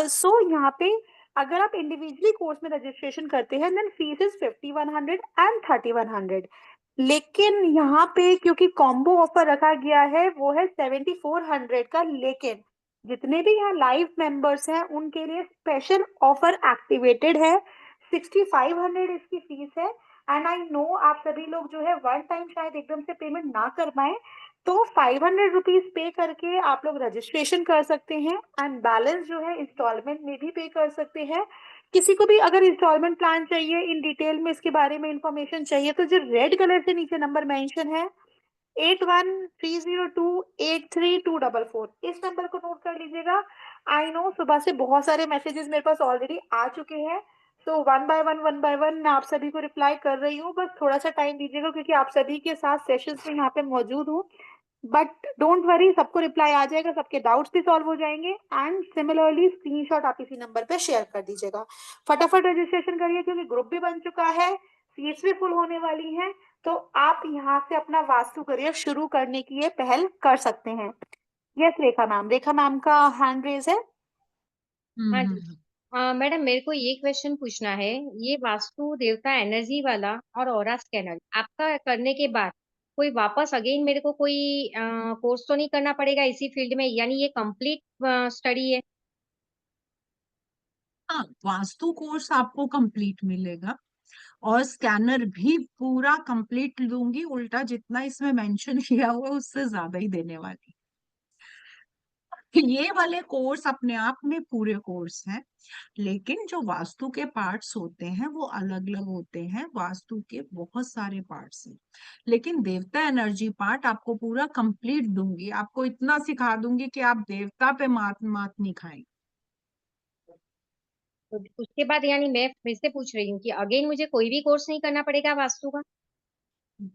सो यहाँ पे अगर आप इंडिविजुअली कोर्स में रजिस्ट्रेशन करते हैं देन फीस इज 5100 एंड 3100। लेकिन यहाँ पे क्योंकि कॉम्बो ऑफर रखा गया है वो है 7400 का। लेकिन जितने भी यहाँ लाइव मेंबर्स हैं उनके लिए स्पेशल ऑफर एक्टिवेटेड है। 6500 इसकी फीस है। एंड आई नो आप सभी लोग जो है वन टाइम शायद एकदम से पेमेंट ना कर पाए, तो 500 रुपीज पे करके आप लोग रजिस्ट्रेशन कर सकते हैं एंड बैलेंस जो है इंस्टॉलमेंट में भी पे कर सकते हैं। किसी को भी अगर इंस्टॉलमेंट प्लान चाहिए, इन डिटेल में इसके बारे में इंफॉर्मेशन चाहिए, तो जो रेड कलर से नीचे नंबर मेंशन है 8130283244, इस नंबर को नोट कर लीजिएगा। आई नो सुबह से बहुत सारे मैसेजेस मेरे पास ऑलरेडी आ चुके हैं, तो वन बाय वन मैं आप सभी को रिप्लाई कर रही हूँ। बस थोड़ा सा टाइम दीजिएगा क्योंकि आप सभी के साथ सेशंस में यहाँ पे मौजूद हूँ। बट डोंट वरी, सबको रिप्लाई आ जाएगा, सबके डाउट्स भी सॉल्व हो जाएंगे। एंड सिमिलरली स्क्रीनशॉट आप इसी नंबर पे शेयर कर दीजिएगा। फटाफट रजिस्ट्रेशन करिए क्योंकि ग्रुप भी बन चुका है, सीट्स भी फुल होने वाली हैं। तो आप यहाँ से अपना वास्तु करियर शुरू करने की ये पहल कर सकते हैं। यस रेखा मैम, रेखा मैम का हैंड रेज है। हाँ जी। हम्म। मैडम मेरे को ये क्वेश्चन पूछना है। ये वास्तु देवता एनर्जी वाला और ऑरा स्कैनर आपका करने के बाद कोई वापस अगेन मेरे को कोई कोर्स तो नहीं करना पड़ेगा इसी फील्ड में, यानी ये कंप्लीट स्टडी है? हाँ, वास्तु कोर्स आपको कंप्लीट मिलेगा और स्कैनर भी पूरा कंप्लीट लूंगी, उल्टा जितना इसमें मेंशन किया हुआ है उससे ज्यादा ही देने वाली। ये वाले कोर्स अपने आप में पूरे कोर्स हैं, लेकिन जो वास्तु के पार्ट्स होते हैं वो अलग अलग होते हैं। वास्तु के बहुत सारे पार्ट्स हैं, लेकिन देवता एनर्जी पार्ट आपको पूरा कंप्लीट दूंगी, आपको इतना सिखा दूंगी कि आप देवता पे मात मात नहीं खाएंगे। तो उसके बाद यानी मैं फिर से पूछ रही हूँ कि अगेन मुझे कोई भी कोर्स नहीं करना पड़ेगा वास्तु का?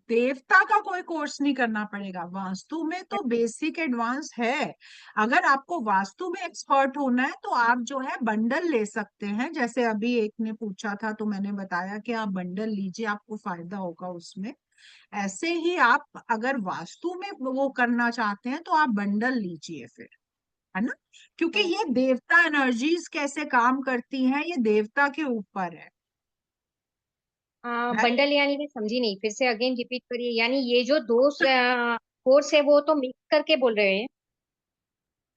देवता का कोई कोर्स नहीं करना पड़ेगा, वास्तु में तो बेसिक एडवांस है। अगर आपको वास्तु में एक्सपर्ट होना है तो आप जो है बंडल ले सकते हैं, जैसे अभी एक ने पूछा था तो मैंने बताया कि आप बंडल लीजिए, आपको फायदा होगा उसमें। ऐसे ही आप अगर वास्तु में वो करना चाहते हैं तो आप बंडल लीजिए फिर, है ना? क्योंकि ये देवता एनर्जीज कैसे काम करती हैं ये देवता के ऊपर है। बंडल यानी मैं समझी नहीं, फिर से अगेन रिपीट करिए। यानी ये जो दो कोर्स है वो तो मिक्स करके बोल रहे हैं।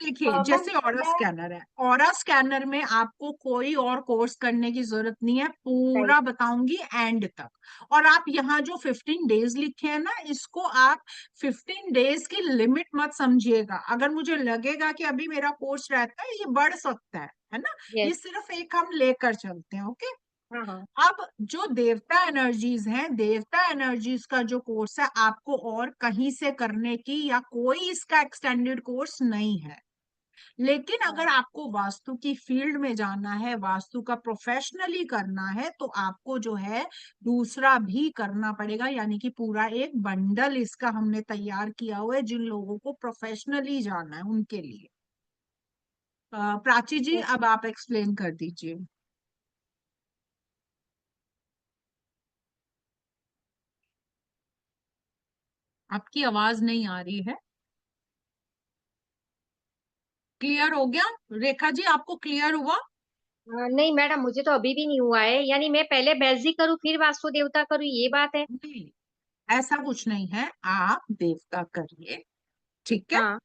देखिए, मैम जैसे ऑरा मैं स्कैनर है, ऑरा स्कैनर में आपको कोई और कोर्स करने की जरूरत नहीं है, राइट। पूरा बताऊंगी एंड तक। और आप यहाँ जो 15 डेज लिखे हैं ना, इसको आप 15 डेज की लिमिट मत समझिएगा। अगर मुझे लगेगा कि अभी मेरा कोर्स रहता है, ये बढ़ सकता है ना। ये यस। सिर्फ एक हम लेकर चलते हैं, ओके। हाँ हाँ। अब जो देवता एनर्जीज हैं, देवता एनर्जीज का जो कोर्स है, आपको और कहीं से करने की या कोई इसका एक्सटेंडेड कोर्स नहीं है। लेकिन हाँ। अगर आपको वास्तु की फील्ड में जाना है, वास्तु का प्रोफेशनली करना है, तो आपको जो है दूसरा भी करना पड़ेगा। यानी कि पूरा एक बंडल इसका हमने तैयार किया हुआ है, जिन लोगों को प्रोफेशनली जाना है उनके लिए। प्राची जी, अब आप एक्सप्लेन कर दीजिए। आपकी आवाज नहीं आ रही है। क्लियर हो गया? रेखा जी, आपको क्लियर हुआ? नहीं मैडम, मुझे तो अभी भी नहीं हुआ है। यानी मैं पहले बेलजी करूँ फिर वास्तु देवता करूँ, ये बात है? नहीं, ऐसा कुछ नहीं है। आप देवता करिए, ठीक है। हाँ।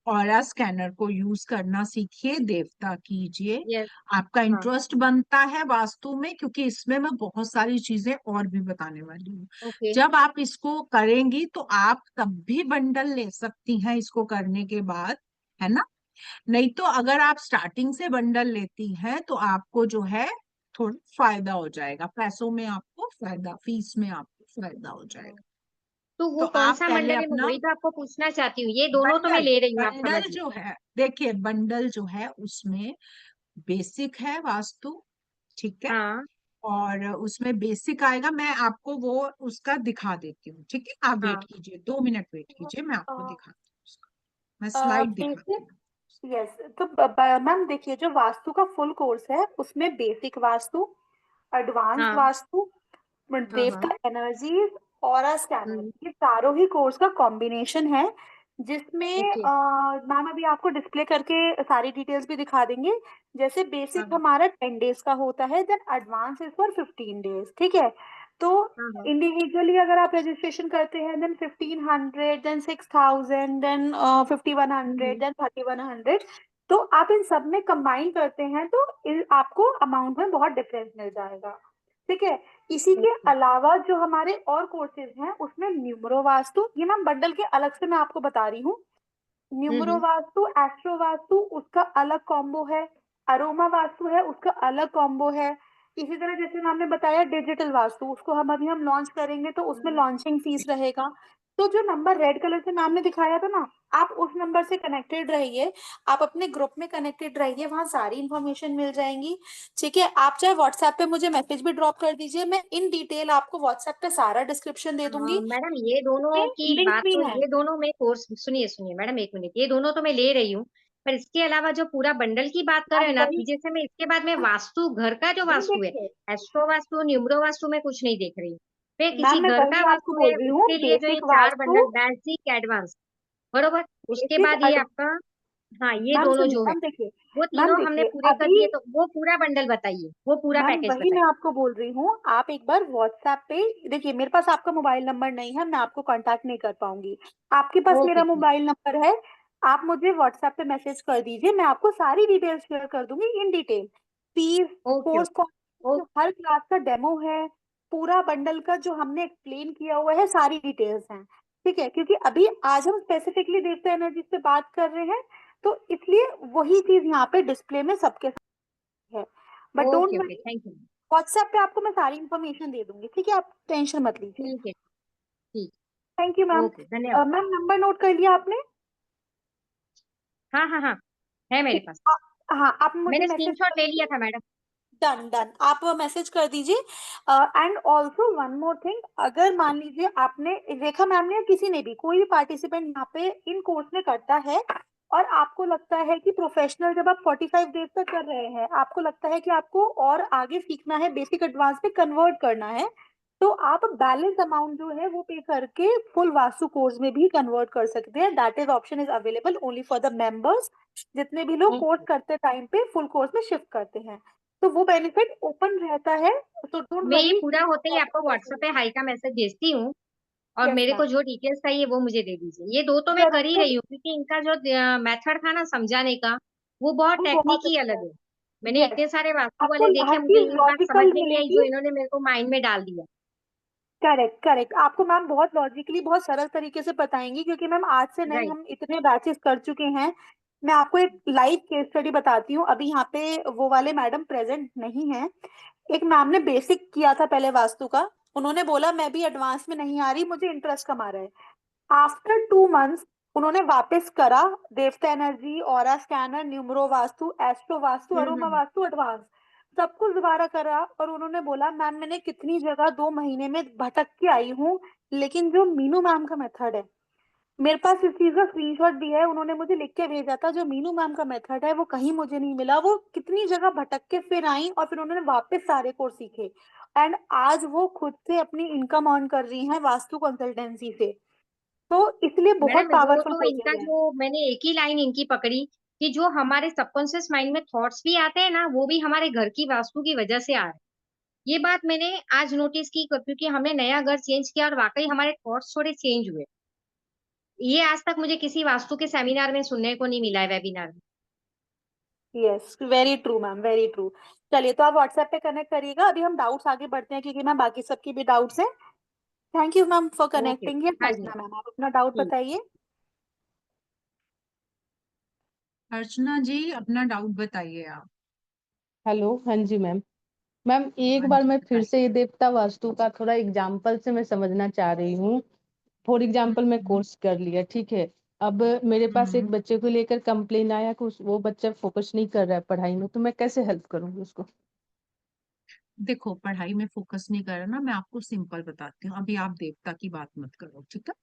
ऑरा स्कैनर को यूज करना सीखिए, देवता कीजिए। यस। आपका हाँ। इंटरेस्ट बनता है वास्तु में, क्योंकि इसमें मैं बहुत सारी चीजें और भी बताने वाली हूँ। ओके। जब आप इसको करेंगी तो आप तब भी बंडल ले सकती हैं इसको करने के बाद, है ना। नहीं तो अगर आप स्टार्टिंग से बंडल लेती हैं तो आपको जो है थोड़ा फायदा हो जाएगा, पैसों में आपको फायदा, फीस में आपको फायदा हो जाएगा। तो तो वो कौन आप सा पहले मंडल है, मैं अपना वही तो आपको पूछना चाहती हूँ। ये दोनों तो मैं बंडल ले रही हूँ, आप समझ बंडल लो। जो है, देखिए बंडल जो है उसमें बेसिक है वास्तु, ठीक है। हाँ। और उसमें बेसिक आएगा, मैं आपको वो उसका दिखा देती हूँ, ठीक है। आप वेट हाँ। कीजिए, 2 मिनट वेट कीजिए, मैं आपको दिखाती हूँ उसका। मैं स्लाइड दिखाती बेसिक, हूँ। यस। तो मैम देखिए, जो वास्तु का फुल कोर्स है उसमें बेसिक वास्तु, एडवांस हाँ। वास्तु, हाँ। हाँ। देवता एनर्जीज, ऑरा स्कैनर, हम्म। ये चारों ही कोर्स का कॉम्बिनेशन है। जिसमें ओके। मैम अभी आपको डिस्प्ले करके सारी डिटेल्स भी दिखा देंगे। जैसे बेसिक हाँ। हमारा 10 डेज का होता है, then advance is for 15 days, ठीक है। तो हाँ। हाँ। इंडिविजुअली अगर आप रजिस्ट्रेशन करते हैं, देन 1500, देन 6000, देन 5100, हम्म। देन 3100। तो आप इन सब में कंबाइन करते हैं तो आपको अमाउंट में बहुत डिफरेंस मिल जाएगा, ठीक है। इसी के ओके। अलावा जो हमारे और कोर्सेज हैं उसमें न्यूमरो वास्तु, ये मैम बंडल के अलग से मैं आपको बता रही हूँ। न्यूमरो हम्म। वास्तु, एस्ट्रो वास्तु उसका अलग कॉम्बो है, अरोमा वास्तु है उसका अलग कॉम्बो है। इसी तरह जैसे मैम ने बताया डिजिटल वास्तु, उसको हम लॉन्च करेंगे तो उसमें हम्म। लॉन्चिंग फीस रहेगा। तो जो नंबर रेड कलर से मैम ने दिखाया था ना, आप उस नंबर से कनेक्टेड रहिए, आप अपने ग्रुप में कनेक्टेड रहिए, वहां सारी इंफॉर्मेशन मिल जाएंगी, ठीक है। आप चाहे व्हाट्सएप पे मुझे मैसेज भी ड्रॉप कर दीजिए, मैं इन डिटेल आपको व्हाट्सएप पे सारा डिस्क्रिप्शन दे दूंगी। मैडम, ये दोनों उसमें की लिंक बात भी तो, है। ये दोनों में कोर्स, सुनिए सुनिए मैडम, एक मिनट, ये दोनों तो मैं ले रही हूँ। पर इसके अलावा जो पूरा बंडल की बात कर रहे मैम हो ना, वही, फिर जैसे मैं इसके बाद में वास्तु, घर का जो नहीं वास्तु है, देखिए एस्ट्रो वास्तु, न्यूमरो वास्तु में कुछ नहीं देख रही हूँ। फिर किसी मैम, मैं घर का वही आपको वास्तु है, बोल रही हूँ, उसके लिए जो ये बेसिक चार वास्तु, बंडल, बेसिक, एडवांस, बरोबर। उसके बेसिक बाद ये आपका, हाँ, ये मैम दोनों सुनिए, जो है, मैम देखिए, वो मैम तीनों हमने देखिए पूरे कर अभी, दिए, तो वो पूरा बंडल बताइए, वो पूरा मैम पैकेज वही मैं बताइए। आपको बोल रही हूँ, आप एक बार व्हाट्सएप पे देखिए, मेरे पास आपका मोबाइल नंबर नहीं है, मैं आपको कांटेक्ट नहीं कर पाऊंगी। आपके पास ओके मेरा ठीक। मोबाइल नंबर है, आप मुझे व्हाट्सएप पे मैसेज कर दीजिए, मैं आपको सारी डिटेल्स शेयर कर दूंगी in detail. Fees, okay course, okay. Her class का डेमो है, पूरा बंडल का जो हमने एक्सप्लेन किया हुआ है, सारी डिटेल्स हैं, ठीक है। क्योंकि अभी आज हम स्पेसिफिकली देवता एनर्जी पे बात कर रहे हैं, तो इसलिए वही चीज यहाँ पे डिस्प्ले में सबके साथ है। But don't okay okay, worry, thank you. WhatsApp पे आपको मैं सारी इन्फॉर्मेशन दे दूंगी, ठीक है, आप टेंशन मत लीजिए। ठीक है। ठीक। Thank you ma'am. ओके, धन्यवाद। मैम नंबर नोट कर लिया आपने? हाँ हाँ हाँ, है मेरे ठीक, पास। हाँ आप मुझे मैंने मैसेज कर स्क्रीनशॉट ले लिया दीजिए। था मैडम। डन डन, आप मैसेज कर दीजिए। And also one more thing, अगर मान लीजिए आपने, रेखा मैम ने या किसी ने भी, कोई भी पार्टिसिपेंट यहाँ पे इन कोर्स में करता है और आपको लगता है कि प्रोफेशनल, जब आप 45 डेज तक कर रहे हैं, आपको लगता है कि आपको और आगे सीखना है, बेसिक एडवांस पे कन्वर्ट करना है, तो आप बैलेंस अमाउंट जो है वो पे करके फुल वास्तु कोर्स में भी कन्वर्ट कर सकते हैं। That is option is available only for the members, जितने भी लोग कोर्स ओके। करते टाइम पे फुल कोर्स में शिफ्ट करते हैं। तो वो बेनिफिट ओपन रहता है, तो डोंट मैं ये वरी। पूरा होते ही आपको व्हाट्सएप पे हाई का मैसेज भेजती हूँ, और यस मेरे को मैम। जो डिटेल्स चाहिए वो मुझे दे दीजिए। ये दो तो मैं कर ही जरूर। रही हूँ, क्योंकि इनका जो मेथड था ना समझाने का, वो बहुत वो बहुत टेक्निक ही अच्छा अलग है। है। मैंने यस, इतने सारे वास्तु आपको वाले देखे, हर मुझे चीज एक बात समझ लॉजिकल में नहीं आई मिलेगी। जो इन्होंने मेरे को माइंड में डाल दिया। करेक्ट करेक्ट, आपको मैम बहुत लॉजिकली बहुत सरल तरीके से बताएंगी, क्योंकि मैम आज से नहीं, राइट। हम इतने बैचेस कर चुके हैं। मैं आपको एक लाइव केस स्टडी बताती हूँ। अभी यहाँ पे वो वाले मैडम प्रेजेंट नहीं है। एक मैम ने बेसिक किया था पहले वास्तु का, उन्होंने बोला मैं भी एडवांस में नहीं आ रही, मुझे इंटरेस्ट कम आ रहा है। आफ्टर 2 मंथ्स उन्होंने वापस करा, देवता energy, aura scanner, numero vastu, astro vastu, aroma hmm. Vastu, advance, सब कुछ दोबारा करा। और उन्होंने बोला मैम मैंने कितनी जगह 2 महीने में भटक के आई हूँ, लेकिन जो मीनू मैम का मेथड है, मेरे पास इस चीज का स्क्रीनशॉट भी है, उन्होंने मुझे लिख के भेजा था, जो मीनू मैम का मेथड है वो कहीं मुझे नहीं मिला। वो कितनी जगह भटक के फिर आई, और फिर उन्होंने वापस सारे कोर्स सीखे, एंड आज वो खुद से अपनी इनकम अर्न कर रही हैं वास्तु कंसल्टेंसी से। तो इसलिए बहुत मैडम वो पावरफुल तो इनका कोर्सेज है। जो मैंने एक ही लाइन इनकी पकड़ी, कि जो हमारे सबकॉन्शियस माइंड में थॉट्स भी आते हैं ना, वो भी हमारे घर की वास्तु की वजह से आ रहे हैं। ये बात मैंने आज नोटिस की, क्योंकि हमने नया घर चेंज किया और वाकई हमारे थॉट्स थोड़े चेंज हुए। ये आज तक मुझे किसी वास्तु के सेमिनार में सुनने को नहीं मिला है, वेबिनार में। Yes, very true ma'am, very true. चलिए, तो आप व्हाट्सएप पे कनेक्ट करिएगा, अभी हम डाउट्स आगे बढ़ते हैं, क्योंकि मैम बाकी सबकी भी डाउट्स हैं। Thank you ma'am for okay. Connecting. Yes हाँ जी। अर्चना मैम, आप अपना डाउट ठीक। बताइए। अर्चना जी अपना डाउट बताइए आप। हेलो, हाँ जी मैम। मैम एक हाँ बार जी मैं फिर बताइए। से ये देवता वास्तु का थोड़ा एग्जाम्पल से मैं समझना चाह रही हूँ। फॉर एग्जाम्पल मैं हम्म कोर्स कर लिया, ठीक है। अब मेरे पास एक हम्म। बच्चे को लेकर कंप्लेन आया कि वो बच्चा फोकस नहीं कर रहा है पढ़ाई में, तो मैं कैसे हेल्प करूंगी उसको? देखो पढ़ाई में फोकस नहीं कर रहा ना, मैं आपको सिंपल बताती हूँ। अभी आप देवता की बात मत करो, ठीक है।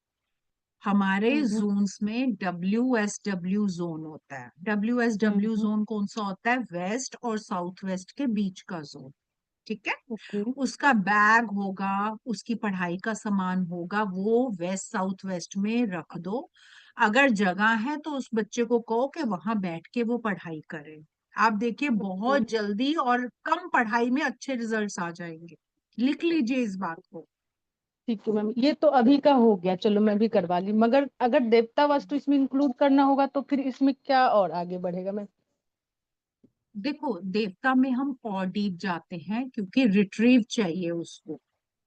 हमारे हम्म जोन्स में WSW जोन होता है। WSW हम्म। जोन कौन सा होता है? वेस्ट और साउथ वेस्ट के बीच का जोन, ठीक है। ओके। उसका बैग होगा, उसकी पढ़ाई का सामान होगा, वो वेस्ट साउथ वेस्ट में रख दो। अगर जगह है तो उस बच्चे को कहो कि वहां बैठ के वो पढ़ाई करे। आप देखिए ओके, बहुत जल्दी और कम पढ़ाई में अच्छे रिजल्ट्स आ जाएंगे। लिख लीजिए इस बात को। ठीक है मैम, ये तो अभी का हो गया, चलो मैं भी करवा ली। मगर अगर देवता वास्तु इसमें इंक्लूड करना होगा तो फिर इसमें क्या और आगे बढ़ेगा मैम? देखो देवता में हम और डीप जाते हैं, क्योंकि रिट्रीव चाहिए उसको,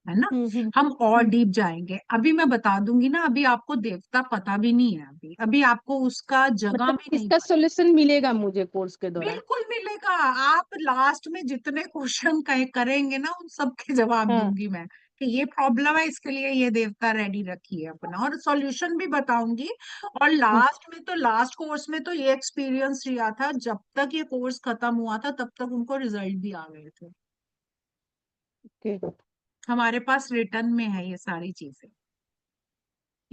है ना। हम्म हम्म हम और हम्म। डीप जाएंगे, अभी मैं बता दूंगी ना। अभी आपको देवता पता भी नहीं है, अभी अभी आपको उसका जगह मतलब भी नहीं इसका पता। सोल्यूशन मिलेगा मुझे कोर्स के दौरान? बिल्कुल मिलेगा। आप लास्ट में जितने क्वेश्चन करेंगे ना, उन सब के जवाब हाँ। दूंगी मैं, कि ये प्रॉब्लम है, इसके लिए ये देवता रेडी रखिए अपना, और सॉल्यूशन भी बताऊंगी। और लास्ट में तो, लास्ट कोर्स में तो ये एक्सपीरियंस रिया था, जब तक ये कोर्स खत्म हुआ था तब तक उनको रिजल्ट भी आ गए थे। ओके। हमारे पास रिटर्न में है ये सारी चीजें।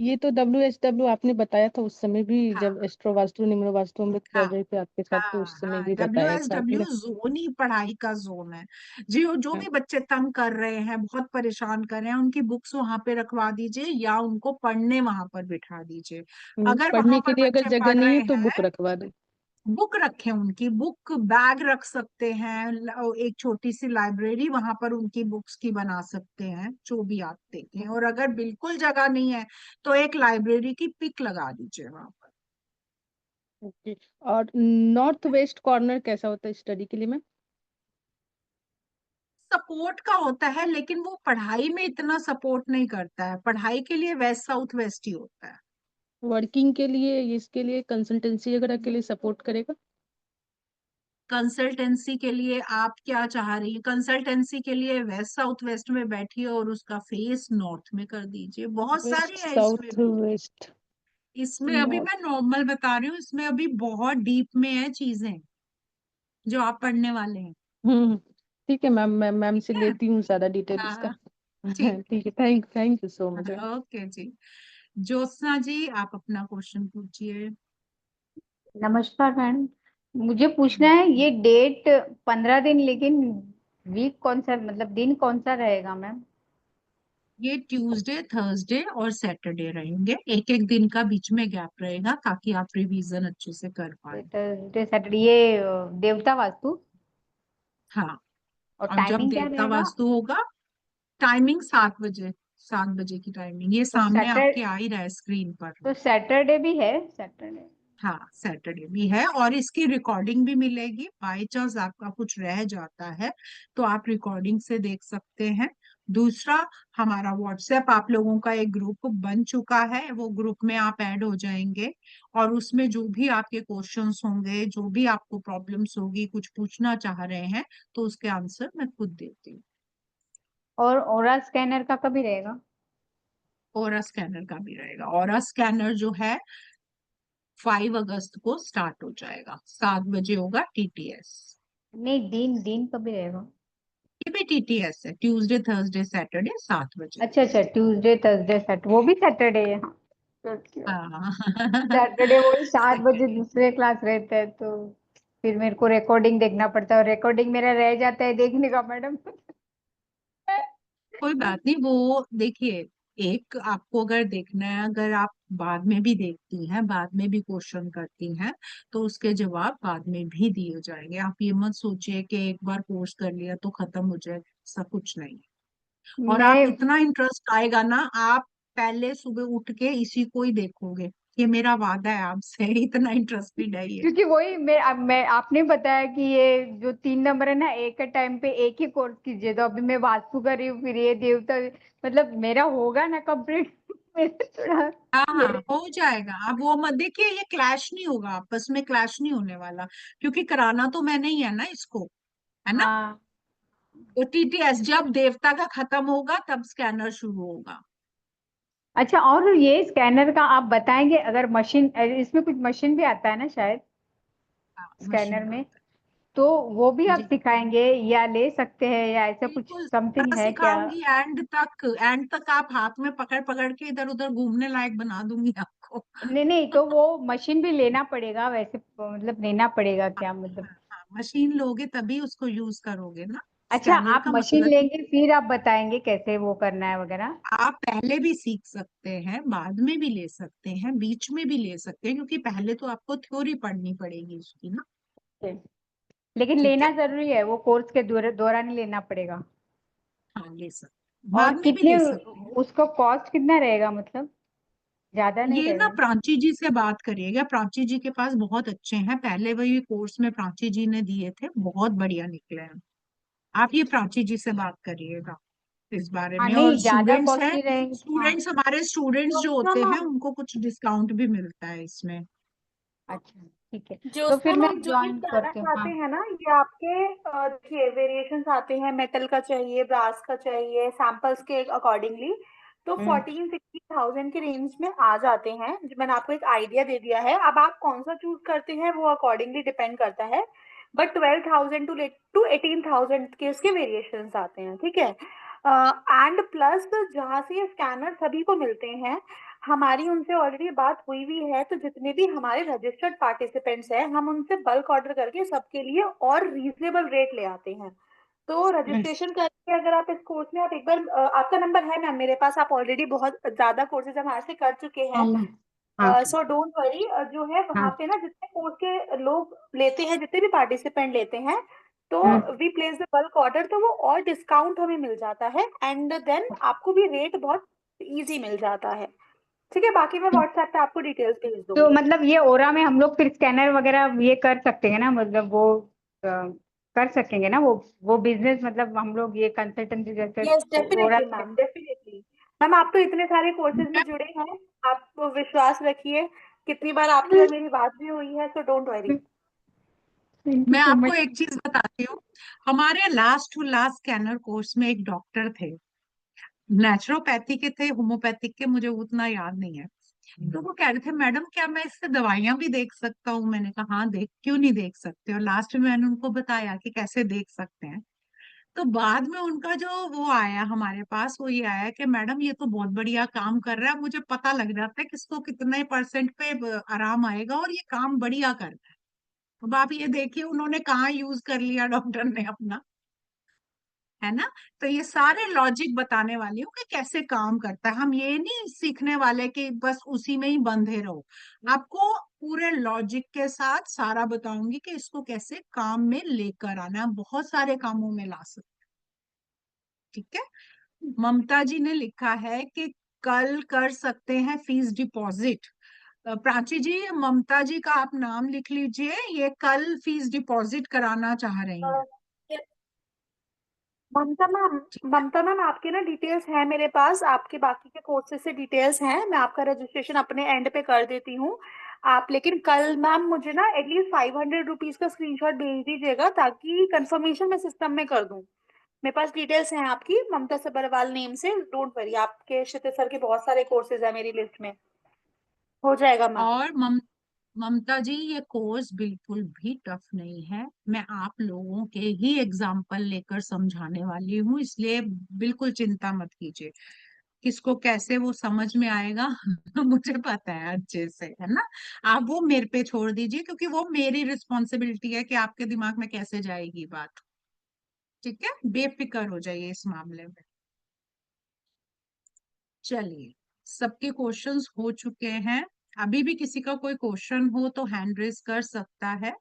ये तो WHW आपने बताया था उस समय भी, हाँ जब एस्ट्रो वास्तु निम्न वास्तु हम लोग कर हाँ रहे थे आपके साथ, तो हाँ उस समय हाँ। भी बताया था WSW आपने। जोन ही पढ़ाई का जोन है। जो जो हाँ। भी बच्चे तंग कर रहे हैं, बहुत परेशान कर रहे हैं, उनकी बुक्स वहां पे रखवा दीजिए, या उनको पढ़ने वहां पर बिठा दीजिए। अगर वहां पढ़ने के पर लिए अगर बच्चे जगह पढ़ नहीं रहे है तो बुक हैं, रखवा दो। बुक रखें, उनकी बुक बैग रख सकते हैं, एक छोटी सी लाइब्रेरी वहां पर उनकी बुक्स की बना सकते हैं, जो भी आप देखें। और अगर बिल्कुल जगह नहीं है तो एक लाइब्रेरी की पिक लगा दीजिए वहां पर। ओके। और नॉर्थ वेस्ट कॉर्नर कैसा होता है स्टडी के लिए मैम? सपोर्ट का होता है, लेकिन वो पढ़ाई में इतना सपोर्ट नहीं करता है। पढ़ाई के लिए वेस्ट साउथ वेस्ट ही होता है। वर्किंग के लिए, इसके लिए कंसल्टेंसी वगैरह के लिए सपोर्ट करेगा? कंसल्टेंसी के लिए आप क्या चाह रही है? कंसल्टेंसी के लिए वेस्ट साउथ वेस्ट में बैठिए और उसका फेस नॉर्थ में कर दीजिए। बहुत वेस्ट सारे हैं इसमें साउथ भी। वेस्ट इसमें अभी नॉर्थ। मैं नॉर्मल बता रही हूँ, इसमें अभी बहुत डीप में है चीजें जो आप पढ़ने वाले हैं। हम्म। ठीक है मैम, मैं मैम ठीक से है। लेती हूँ सारा डिटेल इसका। हाँ ठीक ठीक है, थैंक यू सो मच। है। ओके जी। ज्योत्सना जी आप अपना क्वेश्चन पूछिए। नमस्कार मैम। मुझे पूछना है ये डेट 15 दिन, लेकिन वीक कौन सा, मतलब दिन कौन सा रहेगा मैम? ये ट्यूसडे, थर्सडे और सैटरडे रहेंगे। एक एक दिन का बीच में गैप रहेगा, ताकि आप रिवीजन अच्छे से कर पाए। थर्सडे सैटरडे, ये देवता वास्तु। हाँ, और और जब टाइमिंग क्या देवता रहेगा? वास्तु होगा, टाइमिंग 7 बजे, 7 बजे की टाइमिंग, ये तो सामने आपके आ ही रहा है स्क्रीन पर। तो सैटरडे भी है, सैटरडे? हाँ, सैटरडे भी है, और इसकी रिकॉर्डिंग भी मिलेगी। बाई चांस आपका कुछ रह जाता है तो आप रिकॉर्डिंग से देख सकते हैं। दूसरा, हमारा व्हाट्सएप आप लोगों का एक ग्रुप बन चुका है, वो ग्रुप में आप ऐड हो जाएंगे, और उसमें जो भी आपके क्वेश्चंस होंगे, जो भी आपको प्रॉब्लम्स होगी, कुछ पूछना चाह रहे हैं, तो उसके आंसर मैं खुद देती हूँ। और ओरा स्कैनर का कभी रहेगा? ऑरा स्कैनर का भी रहेगा। ऑरा स्कैनर जो है 5 अगस्त को स्टार्ट हो जाएगा, 7 बजे होगा टीटीएस। नहीं, दिन दिन कभी रहेगा? ये भी टीटीएस है, ट्यूसडे थर्सडे सैटरडे 7 बजे। अच्छा अच्छा, ट्यूसडे थर्सडे सैट वो भी सैटरडे है, हाँ। हाँ। सैटरडे वही 7 बजे सैटरडे। दूसरे क्लास रहता है, तो फिर मेरे को रिकॉर्डिंग देखना पड़ता है, और रिकॉर्डिंग मेरा रह जाता है देखने का, मैडम। कोई बात नहीं, वो देखिए, एक आपको अगर देखना है, अगर आप बाद में भी देखती हैं, बाद में भी क्वेश्चन करती हैं, तो उसके जवाब बाद में भी दिए जाएंगे। आप ये मत सोचिए कि एक बार कोर्स कर लिया तो खत्म हो जाए, ऐसा कुछ नहीं। और आप मैं इतना इंटरेस्ट आएगा ना, आप पहले सुबह उठ के इसी को ही देखोगे। ये मेरा वादा है आपसे, इतना इंटरेस्टेड है ये। क्योंकि वही मैं आपने बताया कि ये जो 3 नंबर है ना, एक के टाइम पे एक ही कोर्स कीजिए, तो अभी मैं वास्तु कर रही हूँ, फिर ये देवता, मतलब मेरा होगा ना कंप्लीट। मेरे थोड़ा हाँ हाँ, मेरे हो जाएगा। अब वो मत देखिए, ये क्लैश नहीं होगा, आपस में क्लैश नहीं होने वाला, क्योंकि कराना तो मैंने ही है ना इसको, है ना। हाँ। तो टीटीएस जब देवता का खत्म होगा तब स्कैनर शुरू होगा। अच्छा, और ये स्कैनर का आप बताएंगे, अगर मशीन, इसमें कुछ मशीन भी आता है ना शायद हाँ, स्कैनर मशीन में, आता तो वो भी है आप जी। सिखाएंगे या ले सकते हैं, या ऐसा कुछ बिल्कुल समथिंग सारा है क्या? सिखाऊंगी, एंड तक आप हाथ में पकड़ पकड़ के इधर उधर घूमने लायक बना दूंगी आपको। नहीं नहीं, तो वो मशीन भी लेना पड़ेगा वैसे, मतलब लेना पड़ेगा क्या मतलब? हाँ, मशीन लोगे तभी उसको यूज करोगे ना। अच्छा, स्कैनर आप का मशीन मतलब ही, लेंगे फिर आप बताएंगे कैसे वो करना है वगैरह? आप पहले भी सीख सकते हैं, बाद में भी ले सकते हैं, बीच में भी ले सकते हैं, क्योंकि पहले तो आपको थ्योरी पढ़नी पड़ेगी उसकी ना। लेकिन ठीक है, लेना जरूरी है, वो कोर्स के दौरान ही लेना पड़ेगा? हाँ ले सकते, और बाद में भी कितने, ले सकते हैं। उसका कॉस्ट कितना रहेगा, मतलब ज्यादा नहीं ये ना रहेगा? प्राची जी से बात करिएगा, प्राची जी के पास बहुत अच्छे हैं, पहले वही कोर्स में प्राची जी ने दिए थे, बहुत बढ़िया निकले हैं। आप ये प्राची जी से बात करिएगा इस बारे हाँ, में। और नहीं ज्यादा स्टूडेंट्स हैं, कॉस्टली रहेंगे, हाँ। हमारे स्टूडेंट्स जो ज्योत्सना होते हैं मैम, उनको कुछ डिस्काउंट भी मिलता है इसमें। अच्छा, ठीक है। तो ज्योत्सना फिर मैं मैम, जो ये ज्वाइन स्कैनर करती हूँ, आते हाँ। हैं ना, ये आपके देखिए वेरिएशंस आते हैं, मेटल का चाहिए, ब्रास का चाहिए, सैंपल्स के अकॉर्डिंगली, तो हम्म 14-16 थाउजेंड के रेंज में आ जाते हैं। जो मैंने आपको एक आइडिया दे दिया है, अब आप कौन सा चूज करते हैं वो अकॉर्डिंगली डिपेंड करता है। बट 12,000 टू 18,000 के इसके वेरिएशंस आते हैं, ठीक है। एंड प्लस जहाँ से ये स्कैनर सभी को मिलते हैं, हमारी उनसे ऑलरेडी बात हुई हुई है, तो जितने भी हमारे रजिस्टर्ड पार्टिसिपेंट्स हैं, हम उनसे बल्क ऑर्डर करके सबके लिए और रीजनेबल रेट ले आते हैं। तो हम्म, रजिस्ट्रेशन करके अगर आप इस कोर्स में, आप एक बार आपका नंबर है मैम मेरे पास, आप ऑलरेडी बहुत ज्यादा कोर्सेज हमारे से कर चुके हाँ हैं, हाँ सो डोंट वरी। जो है वहाँ हाँ। पे ना, जितने कोर्स के लोग लेते हैं, जितने भी पार्टिसिपेंट लेते हैं, तो hmm, we place the bulk order, तो वो और डिस्काउंट हमें मिल जाता है, एंड देन आपको भी रेट बहुत इजी मिल जाता है। ठीक है, बाकी मैं व्हाट्सएप पे आपको डिटेल्स भेज तो दूंगी। मतलब ये ओरा में हम लोग फिर स्कैनर वगैरह ये कर सकते हैं ना, मतलब वो कर सकेंगे ना, वो बिजनेस, मतलब हम लोग ये कंसल्टेंसी जैसे यस, ओरा डेफिनेटली से। Ma'am, definitely. मैम, आप तो इतने सारे कोर्सेज में जुड़े हैं, आप विश्वास रखिए, कितनी बार आपकी और मेरी बात भी हुई है, so don't worry. Thank you मैं सो आपको मच। एक चीज बताती हूँ, हमारे last to last scanner course में एक डॉक्टर थे, नेचुरोपैथी के थे, होम्योपैथिक के मुझे उतना याद नहीं है। तो वो कह रहे थे, मैडम क्या मैं इससे दवाइयां भी देख सकता हूँ? मैंने कहा हाँ देख, क्यों नहीं देख सकते। और लास्ट में मैंने उनको बताया कि कैसे देख सकते हैं। तो बाद में उनका जो वो आया हमारे पास, वो ये आया कि मैडम ये तो बहुत बढ़िया काम कर रहा है, मुझे पता लग जाता है किसको कितने परसेंट पे आराम आएगा, और ये काम बढ़िया कर रहा है। अब आप ये देखिए उन्होंने कहाँ यूज कर लिया डॉक्टर ने अपना, है ना। तो ये सारे लॉजिक बताने वाली हूँ कि कैसे काम करता है। हम ये नहीं सीखने वाले कि बस उसी में ही बंधे रहो, आपको पूरे लॉजिक के साथ सारा बताऊंगी कि इसको कैसे काम में लेकर आना है, बहुत सारे कामों में ला सकते। ठीक है। ममता जी ने लिखा है कि कल कर सकते हैं फीस डिपॉजिट। प्राची जी, ममता जी का आप नाम लिख लीजिए, ये कल फीस डिपॉजिट कराना चाह रही हैं। ममता मैम, ठीक है। ममता मैम आपके ना डिटेल्स हैं मेरे पास, आपके बाकी के कोर्सेज से डिटेल्स हैं, मैं आपका रजिस्ट्रेशन अपने एंड पे कर देती हूँ। आप लेकिन कल मैम मुझे ना एटलीस्ट 500 रुपीज का स्क्रीनशॉट भेज दीजिएगा ताकि कंफर्मेशन मैं सिस्टम में कर दूँ। मेरे पास डिटेल्स हैं आपकी, ममता सबरवाल नेम से, डोंट वरी, आपके क्षितिज सर के बहुत सारे कोर्सेज हैं मेरी लिस्ट में, हो जाएगा मैम। और ममता जी, ये कोर्स बिल्कुल भी टफ नहीं है, मैं आप लोगों के ही एग्जाम्पल लेकर समझाने वाली हूँ, इसलिए बिल्कुल चिंता मत कीजिए। किसको कैसे वो समझ में आएगा मुझे पता है अच्छे से, है ना। आप वो मेरे पे छोड़ दीजिए, क्योंकि वो मेरी रिस्पॉन्सिबिलिटी है कि आपके दिमाग में कैसे जाएगी बात। ठीक है, बेफिक्र हो जाइए इस मामले में। चलिए, सबके क्वेश्चंस हो चुके हैं। अभी भी किसी का कोई क्वेश्चन हो तो हैंड रेज कर सकता है,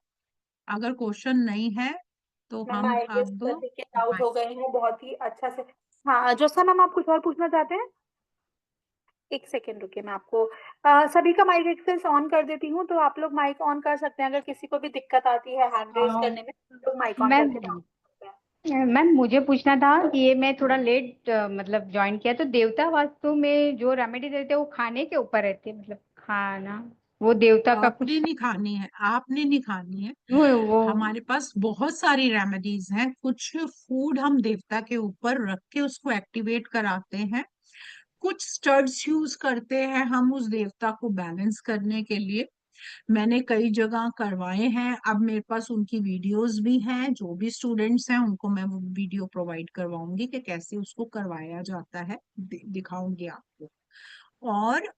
अगर क्वेश्चन नहीं है तो मैम हम आई गेस अब सभी के आउट हो गए हैं बहुत ही अच्छा से। हाँ जोसा मैम, आप कुछ और पूछना चाहते हैं? एक सेकेंड रुकिए, मैं आपको सभी का माइक एक्सेस ऑन कर देती हूँ, तो आप लोग माइक ऑन कर सकते हैं। अगर किसी को भी दिक्कत आती है हैंड रेज हाँ, करने में, तो लोग माइक ऑन मैम करके बात कर सकते हैं। मैम मुझे पूछना था कि ये मैं थोड़ा लेट मतलब ज्वाइन किया, तो देवता वास्तु में जो रेमेडी देते हैं वो खाने के ऊपर रहती है, मतलब खाना, वो देवता का कुछ आपने नहीं खानी है, आपने नहीं खानी है। वो हमारे पास बहुत सारी रेमेडीज हैं, कुछ फूड हम देवता के ऊपर रख के उसको एक्टिवेट कराते हैं, कुछ स्टड्स यूज करते हैं हम उस देवता को बैलेंस करने के लिए। मैंने कई जगह करवाए हैं, अब मेरे पास उनकी वीडियोस भी हैं, जो भी स्टूडेंट्स हैं उनको मैं वो वीडियो प्रोवाइड करवाऊंगी कि कैसे उसको करवाया जाता है, दिखाऊंगी आपको। और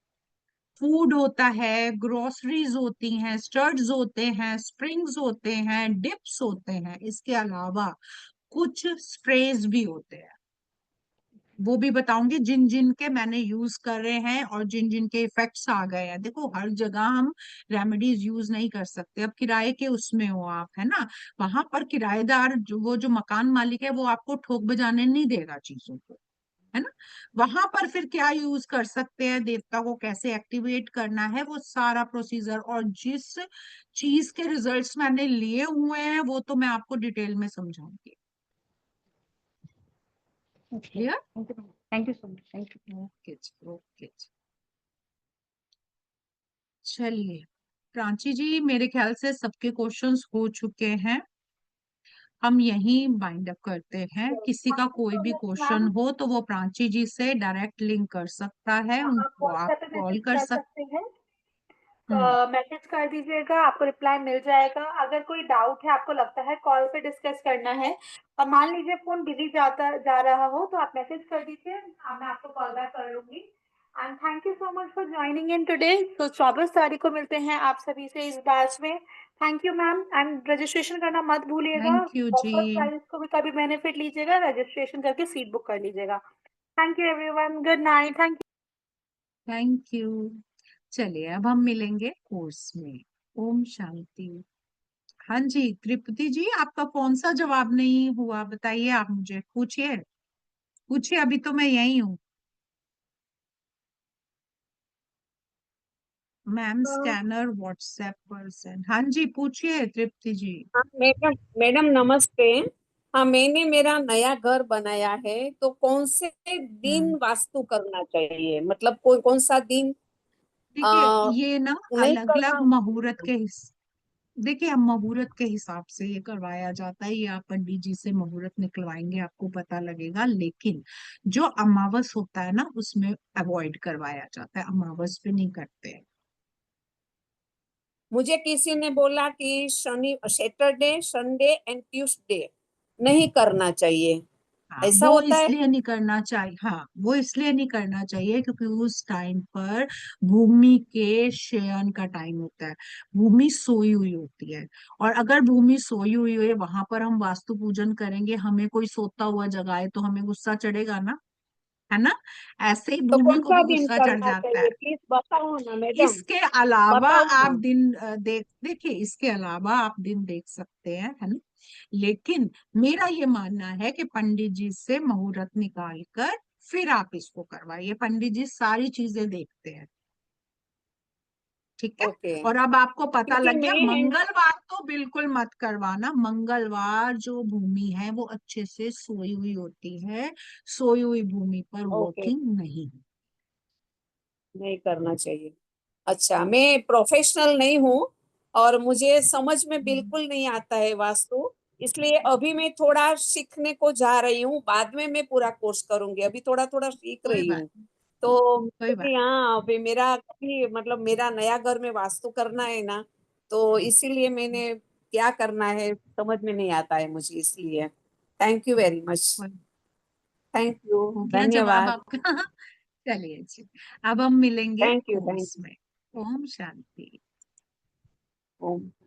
फूड होता है, ग्रोसरीज होती हैं, स्टड्स होते हैं, स्प्रिंग्स होते हैं, डिप्स होते हैं, इसके अलावा कुछ स्प्रेज भी होते हैं, वो भी बताऊंगी जिन जिन के मैंने यूज कर रहे हैं और जिन जिन के इफेक्ट्स आ गए हैं। देखो, हर जगह हम रेमेडीज यूज नहीं कर सकते, अब किराए के उसमें हो आप, है ना, वहां पर किराएदार जो मकान मालिक है वो आपको ठोक बजाने नहीं देगा चीजों को, है ना। वहां पर फिर क्या यूज कर सकते हैं, देवता को कैसे एक्टिवेट करना है, वो सारा प्रोसीजर, और जिस चीज के रिजल्ट्स मैंने लिए हुए हैं वो तो मैं आपको डिटेल में समझाऊंगी। Clear? Thank you so much, thank you. Okay, okay. चलिए, प्राची जी, मेरे ख्याल से सबके क्वेश्चंस हो चुके हैं, हम यहीं बाइंड अप करते हैं। किसी का कोई भी क्वेश्चन मैम हो तो वो प्राची जी से डायरेक्ट लिंक कर सकता है, आप उनको आप व्हाट्सएप पे कॉल मैसेज कर कर सकते। सकते हैं, हम्म। मैसेज कर दीजिएगा, आपको रिप्लाई मिल जाएगा। अगर कोई डाउट है, आपको लगता है कॉल पे डिस्कस करना है, और मान लीजिए फोन बिजी जाता जा रहा हो, तो आप मैसेज कर दीजिए, मैं आपको कॉल बैक कर लूंगी। And thank you so much for joining in today. तो 24 तारीख को मिलते हैं आप सभी से इस बैच में। Thank you ma'am, and registration करना मत भूलिएगा। Thank you ji. Offer price को भी कभी बेनिफिट लीजिएगा, रजिस्ट्रेशन करके सीट बुक कर लीजिएगा। Thank you everyone, good night, thank thank you. चलिए, अब हम मिलेंगे कोर्स में। ओम शांति। हाँ जी, त्रिपुटी जी, आपका कौन सा जवाब नहीं हुआ बताइए, आप मुझे पूछिए, पूछिए, अभी तो मैं यही हूँ। Ma'am you. Scanner WhatsApp person, हाँ जी पूछिए तृप्ति जी। हाँ मैडम, मैडम नमस्ते। हाँ, मैंने मेरा नया घर बनाया है, तो कौन से दिन हम्म। वास्तु करना चाहिए, मतलब कोई कौन सा दिन देखिए, आ, ये ना नहीं अलग करना। अलग मुहूर्त के देखिए, हम मुहूर्त के हिसाब से ये करवाया जाता है, ये आप पंडित जी से मुहूर्त निकलवाएंगे आपको पता लगेगा, लेकिन जो अमावस होता है ना उसमें अवॉइड करवाया जाता है, अमावस पे नहीं करते हैं। मुझे किसी ने बोला कि Shani, Saturday, Sunday and Tuesday नहीं करना चाहिए। हाँ, ऐसा वो होता है? इसलिए नहीं करना चाहिए, हाँ वो इसलिए नहीं करना चाहिए क्योंकि उस टाइम पर भूमि के शयन का टाइम होता है, भूमि सोई हुई होती है। और अगर भूमि सोई हुई है वहां पर हम वास्तु पूजन करेंगे, हमें कोई सोता हुआ जगाए तो हमें गुस्सा चढ़ेगा ना, है ना। ऐसे ही तो भूमि कौन को सा भी दिन गुस्सा चढ़ करना जाता है। चाहिए, प्लीज बताओ ना मैडम, इसके अलावा बताओ आप ना। दिन देखिए, इसके अलावा आप दिन देख सकते हैं, है ना। लेकिन मेरा ये मानना है कि पंडित जी से मुहूर्त निकाल कर फिर आप इसको करवाइए, पंडित जी सारी चीजें देखते हैं, ठीक है। ओके। और अब आपको पता क्योंकि लग गया, मैं, मंगलवार तो बिल्कुल मत करवाना, मंगलवार जो भूमि है वो अच्छे से सोई हुई होती है, सोई हुई भूमि पर ओके, वॉकिंग नहीं। नहीं करना चाहिए। अच्छा, मैं प्रोफेशनल नहीं हूँ और मुझे समझ में बिल्कुल नहीं आता है वास्तु, इसलिए अभी मैं थोड़ा सीखने को जा रही हूँ, बाद में मैं पूरा कोर्स करूंगी, अभी थोड़ा थोड़ा सीख कोई रही बात, हूँ। तो मुझे कोई बात। भी, हाँ, अभी मेरा अभी मतलब मेरा नया घर में वास्तु करना है ना, तो इसीलिए मैंने क्या करना है समझ में नहीं आता है मुझे, इसलिए thank you very much. Thank you, हो गया जवाब धन्यवाद। आपका। चलिए जी, अब हम मिलेंगे थैंक यू, थैंक कोर्स में। ओम शांति। यू।